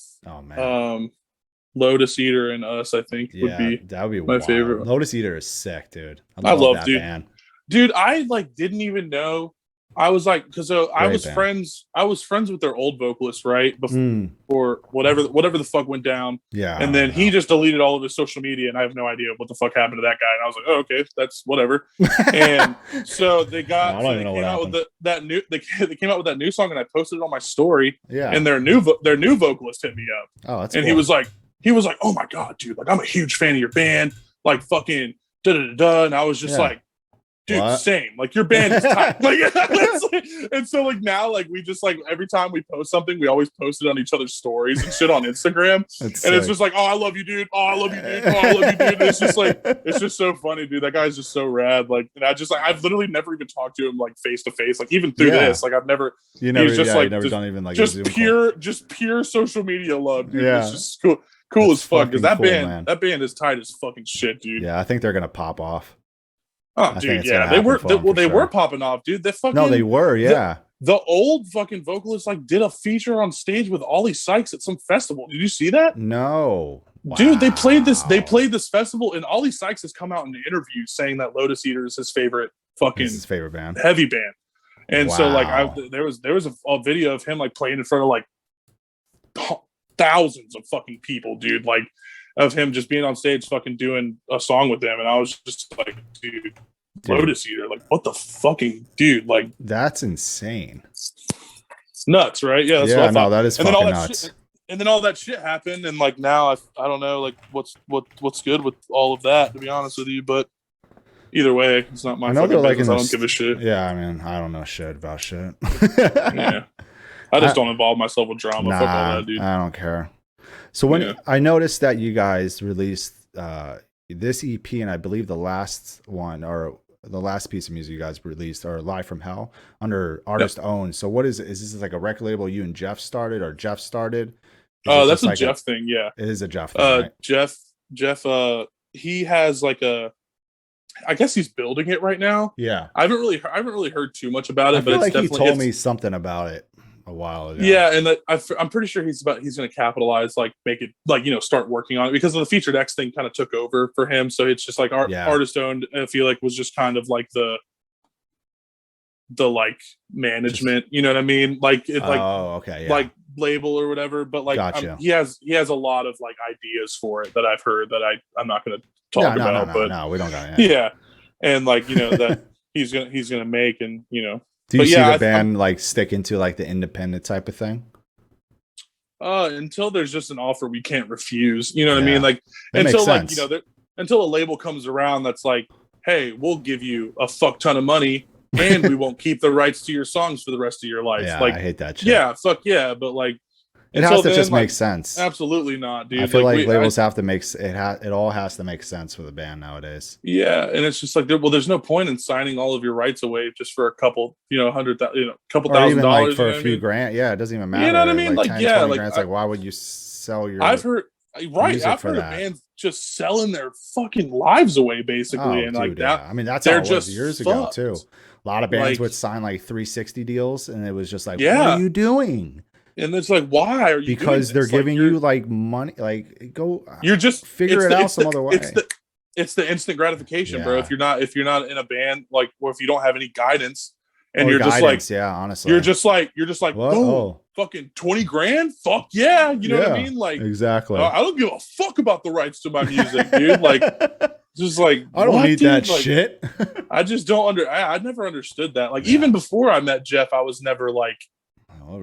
Lotus Eater, and us. I think would be my favorite. Lotus Eater is sick, dude. I love that dude. band. Dude, I like didn't even know. I was like, because I was friends with their old vocalist, right? Before whatever the fuck went down. Yeah. And then he just deleted all of his social media, and I have no idea what the fuck happened to that guy. And I was like, oh, okay, that's whatever. And so they came out with that new song, and I posted it on my story. Yeah. And their new vocalist hit me up. Oh, that's and cool. he was like, oh my god, dude, like I'm a huge fan of your band, like fucking da da da. And I was just like, dude, what? Same. Like your band is tight. And so like now, like we just like every time we post something, we always post it on each other's stories and shit on Instagram. It's just like, oh, I love you, dude. Oh, I love you, dude. Oh, I love you, dude. And it's just like, it's just so funny, dude. That guy's just so rad. Like, and I've literally never even talked to him like face to face. Like even through this, like I've never. You never. He's just like never done even like just pure social media love, dude. Yeah. It's just cool as fuck because that band is tight as fucking shit, dude. Yeah, I think they're gonna pop off. Oh, dude, yeah, they were popping off, dude. They were, yeah. The old fucking vocalist like did a feature on stage with Ollie Sykes at some festival. Did you see that? No, wow. Dude. They played this festival, and Ollie Sykes has come out in the interview saying that Lotus Eater is his favorite band, heavy band. And so like there was a video of him like playing in front of like thousands of fucking people, dude. Like of him just being on stage fucking doing a song with them, and I was just like, dude, Lotus Eater, like what the fucking dude, like that's insane. It's nuts, right? Yeah, that's what I thought. That is fucking nuts. And then all that shit happened, and like now I don't know like what's good with all of that, to be honest with you, but either way, it's not my fucking business. I don't give a shit. Yeah, I mean, I don't know shit about shit. Yeah. I just don't involve myself with drama. Fuck all that, dude. I don't care. So when I noticed that you guys released this EP, and I believe the last one or the last piece of music you guys released are Live from Hell under artist owned. So what is it? Is this like a record label you and Jeff started, or Jeff started? Oh, that's a like Jeff thing. Yeah, it is a Jeff thing. Right? Jeff. He has like I guess he's building it right now. Yeah, I haven't really heard too much about it, but it's like he told me something about it a while ago. Yeah, and I'm pretty sure he's going to capitalize, like make it like start working on it because of the Featured X thing kind of took over for him. So it's just like artist owned. I feel like was just kind of like the like management. You know what I mean? Like it like like label or whatever. But like gotcha. He has a lot of like ideas for it that I've heard that I'm not going to talk about. But we don't got it. Yeah, and like that he's gonna make and Do you see the band like sticking to like the independent type of thing? Until there's just an offer we can't refuse. You know what I mean? Like until like until a label comes around that's like, hey, we'll give you a fuck ton of money and we won't keep the rights to your songs for the rest of your life. Yeah, like I hate that shit. Yeah, fuck yeah, but like it has to just make sense. Absolutely not, dude. I feel like labels have to make it. It all has to make sense for the band nowadays. Yeah, and it's just like, there's no point in signing all of your rights away just for a couple, couple $1,000 like for a few grand. Yeah, it doesn't even matter. You know what I mean? Like 10, 20 grand. It's like, why would you sell your? I've heard of bands just selling their fucking lives away, basically, and like that. I mean, that's how it was years ago too. A lot of bands would sign like 360 deals, and it was just like, what are you doing? And it's like, why are you? Because they're giving you like money. Like, go. You're just figure it out some other way. It's the instant gratification, bro. If you're not in a band, like, or if you don't have any guidance, and you're just like, honestly, you're just like, boom, fucking 20 grand, fuck yeah, you know what I mean? Like, exactly. I don't give a fuck about the rights to my music, dude. Like, just like, I don't need that shit. I just don't I never understood that. Like, even before I met Jeff, I was never like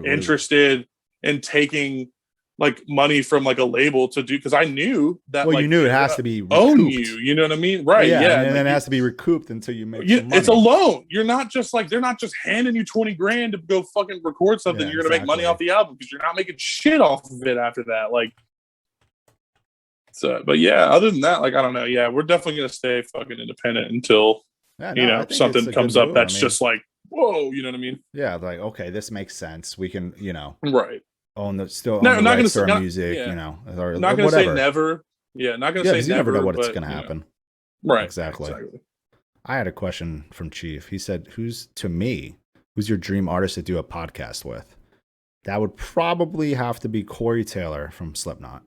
interested in taking like money from like a label to do, because I knew that you knew it has to be own you know what I mean, right? Yeah, and then it has to be recouped until you make some money. It's a loan. You're not just like, they're not just handing you 20 grand to go fucking record something. You're gonna make money off the album because you're not making shit off of it after that. Like, so, but yeah, other than that, like, I don't know. Yeah, we're definitely gonna stay fucking independent until something comes up that's just like, whoa, you know what I mean? Yeah, like, okay, this makes sense. We can, right, own the rights to our music, or not gonna say never. Yeah, not gonna say never. You never know what's gonna happen. Right. Exactly. I had a question from Chief. He said, who's your dream artist to do a podcast with? That would probably have to be Corey Taylor from Slipknot.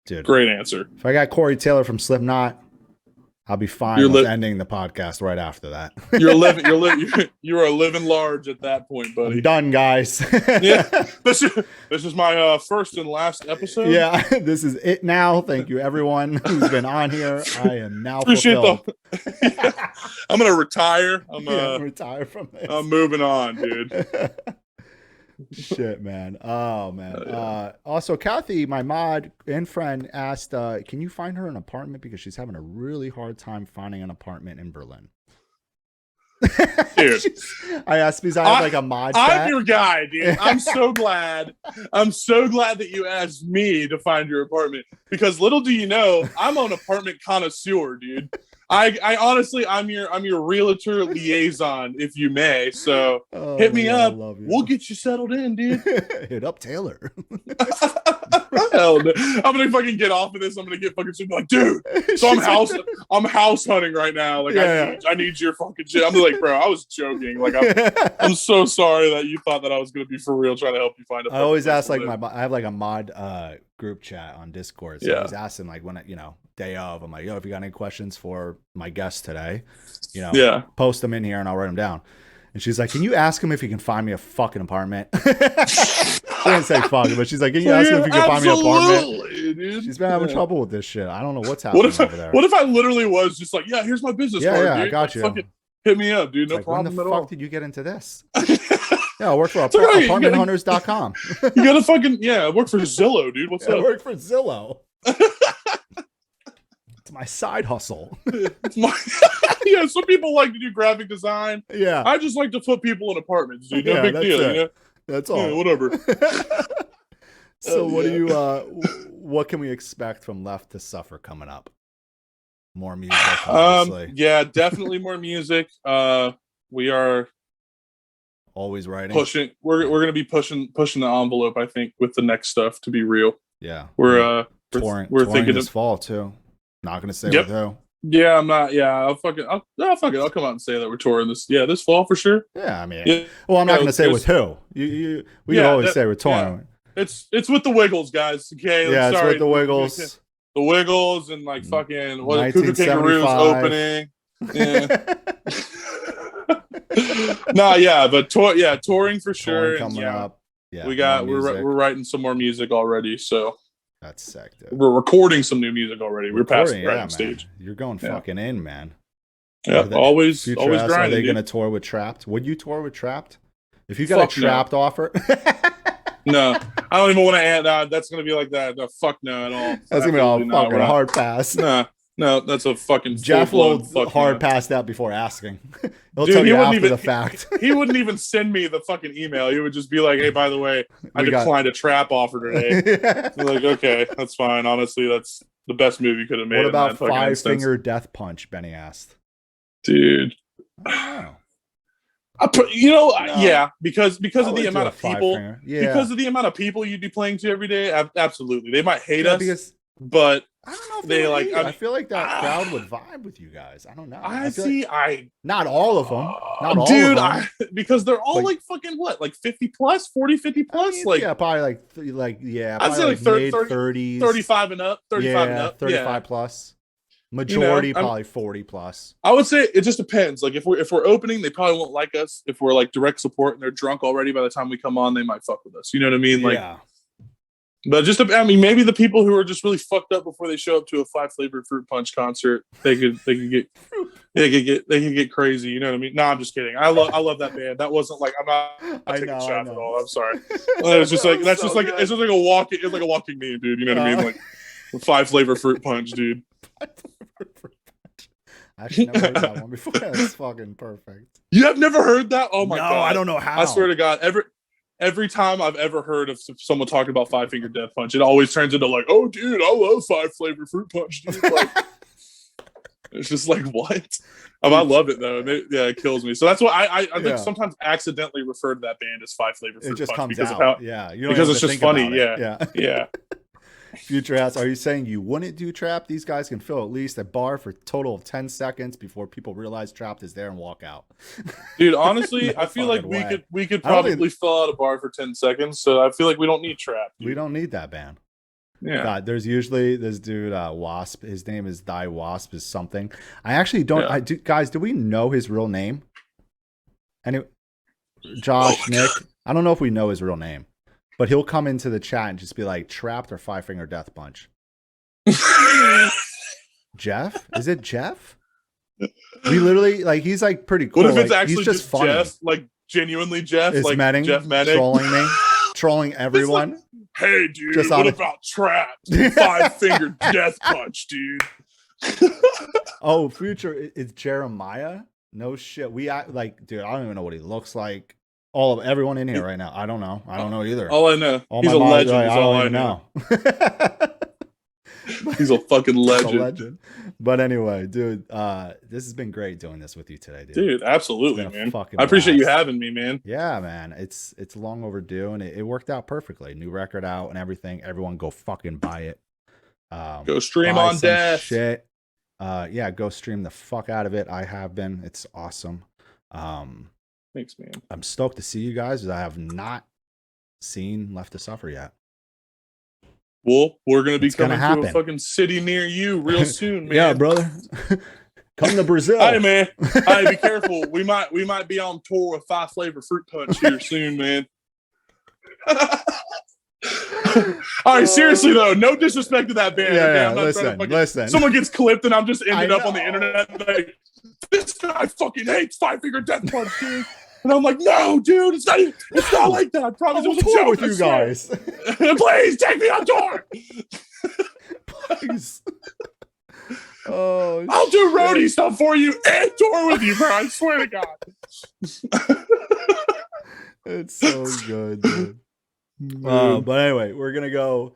Dude. Great answer. If I got Corey Taylor from Slipknot, I'll be fine with ending the podcast right after that. You are living large at that point, buddy. I'm done, guys. Yeah, this is my first and last episode. Yeah, this is it now. Thank you, everyone who's been on here. I am now fulfilled. I'm gonna retire. Retire from this. I'm moving on, dude. Shit, man. Oh, man. Also, Kathy, my mod and friend, asked, can you find her an apartment? Because she's having a really hard time finding an apartment in Berlin. Dude, I asked because I have like a mod chat. I'm your guy, dude. I'm so glad. I'm so glad that you asked me to find your apartment, because little do you know, I'm an apartment connoisseur, dude. I honestly, I'm your realtor liaison, if you may. So hit me up. We'll get you settled in, dude. Hit up Taylor. Hell no. I'm gonna fucking get off of this. I'm gonna get fucking shit like, dude. So I'm house hunting right now. Like, I need your fucking shit. I'm like, bro, I was joking. Like, I'm so sorry that you thought that I was gonna be for real trying to help you find a. I always ask like I have like a mod group chat on Discord. So I was asking like when day of, I'm like, yo, if you got any questions for my guest today, post them in here and I'll write them down. And she's like, can you ask him if he can find me a fucking apartment? She didn't say fuck, but she's like, can you ask him if he can find me an apartment? Dude. She's been having trouble with this shit. I don't know what's happening over there. What if I literally was just like, yeah, here's my business card, dude. I got you. Fucking hit me up, dude. No problem when at all. When the fuck did you get into this? Yeah, I work for apartmenthunters.com. You gotta fucking, I work for Zillow, dude. What's up? I work for Zillow. It's my side hustle. Yeah, some people like to do graphic design. Yeah. I just like to put people in apartments, dude. No big deal, you know? That's all. Yeah, whatever. So what can we expect from Left to Suffer coming up? More music, obviously. Yeah, definitely more music. We are always writing. Pushing. We're gonna be pushing the envelope, I think, with the next stuff, to be real. Yeah. We're thinking this fall too. Not gonna say with who. Yeah, I'm not. Yeah, I'll fuck it. I'll come out and say that we're touring this fall for sure. Yeah, I mean, well, I'm not gonna say with who. We can always say we're touring. Yeah. It's with the Wiggles, guys. Okay. Yeah, it's with the Wiggles. The Wiggles and like fucking Cougar Kangaroos opening. Yeah. But touring for sure. Coming up. Yeah, we're writing some more music already, so. That's sick, dude. We're recording some new music already. We're past the writing stage. You're going fucking in, man. Yeah, always grinding. Are they going to tour with Trapped? Would you tour with Trapped? If you got a Trapped offer? No, I don't even want to add that. That's going to be like that. No, fuck no at all. That's going to be all fucking hard pass. No, that's a fucking Jeff will hard pass that before asking. He'll tell you after the fact. He wouldn't even send me the fucking email. He would just be like, hey, by the way, I declined a trap offer today. Like, okay, that's fine. Honestly, that's the best move you could have made. What about Five Finger Death Punch? Benny asked. Dude. Yeah, because of the amount of people. Because of the amount of people you'd be playing to every day, absolutely. They might hate us, but I don't know if they like. I feel like that crowd would vibe with you guys. I don't know. Not all of them. Not all of them. Because they're all like fucking what? Like 50 plus, 40, 50 plus? Probably like I'd say like 30s. 35 and up. 35 and up. 35 plus. Majority probably 40 plus. I would say it just depends. Like if we're opening, they probably won't like us. If we're like direct support and they're drunk already by the time we come on, they might fuck with us. You know what I mean? Like But maybe the people who are just really fucked up before they show up to a 5 flavored fruit punch concert, they could get crazy. You know what I mean? No, I'm just kidding. I love that band. That wasn't like I'm not taking shots at all. I'm sorry. It's just like it's just like a walking meme, dude. You know what I mean? Like 5 flavor fruit punch, dude. I actually never heard that one before. That's fucking perfect. You have never heard that? Oh my god! I don't know how. I swear to God, every time I've ever heard of someone talking about 5 finger death punch, it always turns into like, oh dude, I love 5 flavor fruit punch, dude. Like, it's just like what? I love it though. It kills me. So that's why I think sometimes accidentally refer to that band as 5 flavor fruit punch. It just comes because out. Because it's just funny. Yeah. Future ass, are you saying you wouldn't do Trap? These guys can fill at least a bar for a total of 10 seconds before people realize Trapped is there and walk out. Dude, honestly, I feel like we could probably fill out a bar for 10 seconds. So I feel like we don't need Trap. We don't need that band. Yeah. God, there's usually this dude, Wasp. His name is Die Wasp is something. I actually don't. Guys, do we know his real name? Josh, Nick. I don't know if we know his real name. But he'll come into the chat and just be like, Trapped or 5 finger death punch? Jeff? Is it Jeff? We literally, like, he's like pretty cool. What if it's like, actually just funny. Jeff? Like, genuinely Jeff? Is like Menning, Jeff Menning? Trolling me? Trolling everyone? Like, hey, dude, what about Trapped? 5 finger death punch, dude. Oh, Future, it's Jeremiah? No shit. We act like, dude, I don't even know what he looks like. Everyone in here right now. I don't know. I don't know either. All I know. He's a legend. Like, I don't even know. He's a fucking legend. But anyway, dude, this has been great doing this with you today, dude. Dude, absolutely, man. I appreciate you having me, man. Yeah, man. It's long overdue, and it worked out perfectly. New record out and everything. Everyone go fucking buy it. Go stream on Death. Shit. Yeah, go stream the fuck out of it. I have been. It's awesome. Thanks, man. I'm stoked to see you guys, as I have not seen Left to Suffer yet. Well, we're gonna be coming to a fucking city near you real soon, man. Yeah, brother. Come to Brazil. Hey, man. Hey, be careful. We might be on tour with 5 Flavor Fruit Punch here soon, man. All right, seriously though, no disrespect to that band. Yeah, listen. Someone gets clipped, and I'm just ended up on the internet like, this guy fucking hates 5 Finger Death Punch, dude. And I'm like, no, dude, it's not like that. I promise it was a joke with you guys. Please take me on tour. Please. Oh, I'll do roadie stuff for you and tour with you, bro. I swear to God. It's so good, dude. But anyway, we're gonna go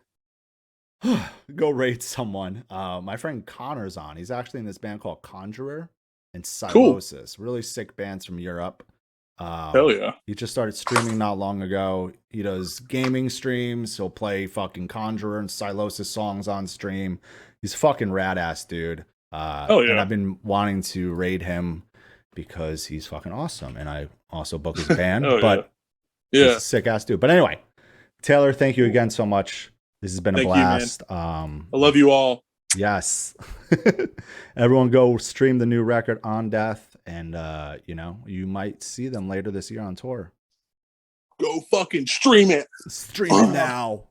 rate someone. My friend Connor's on. He's actually in this band called Conjurer and Silosis. Cool. Really sick bands from Europe. Hell yeah. He just started streaming not long ago. He does gaming streams. He'll play fucking Conjurer and Silosis songs on stream. He's a fucking rad ass dude. Hell yeah. And I've been wanting to raid him because he's fucking awesome. And I also book his band. But yeah, he's a sick ass dude. But anyway, Taylor, thank you again so much. This has been a blast. You, man. I love you all. Yes. Everyone go stream the new record On Death. And, you might see them later this year on tour. Go fucking stream it. Stream it now.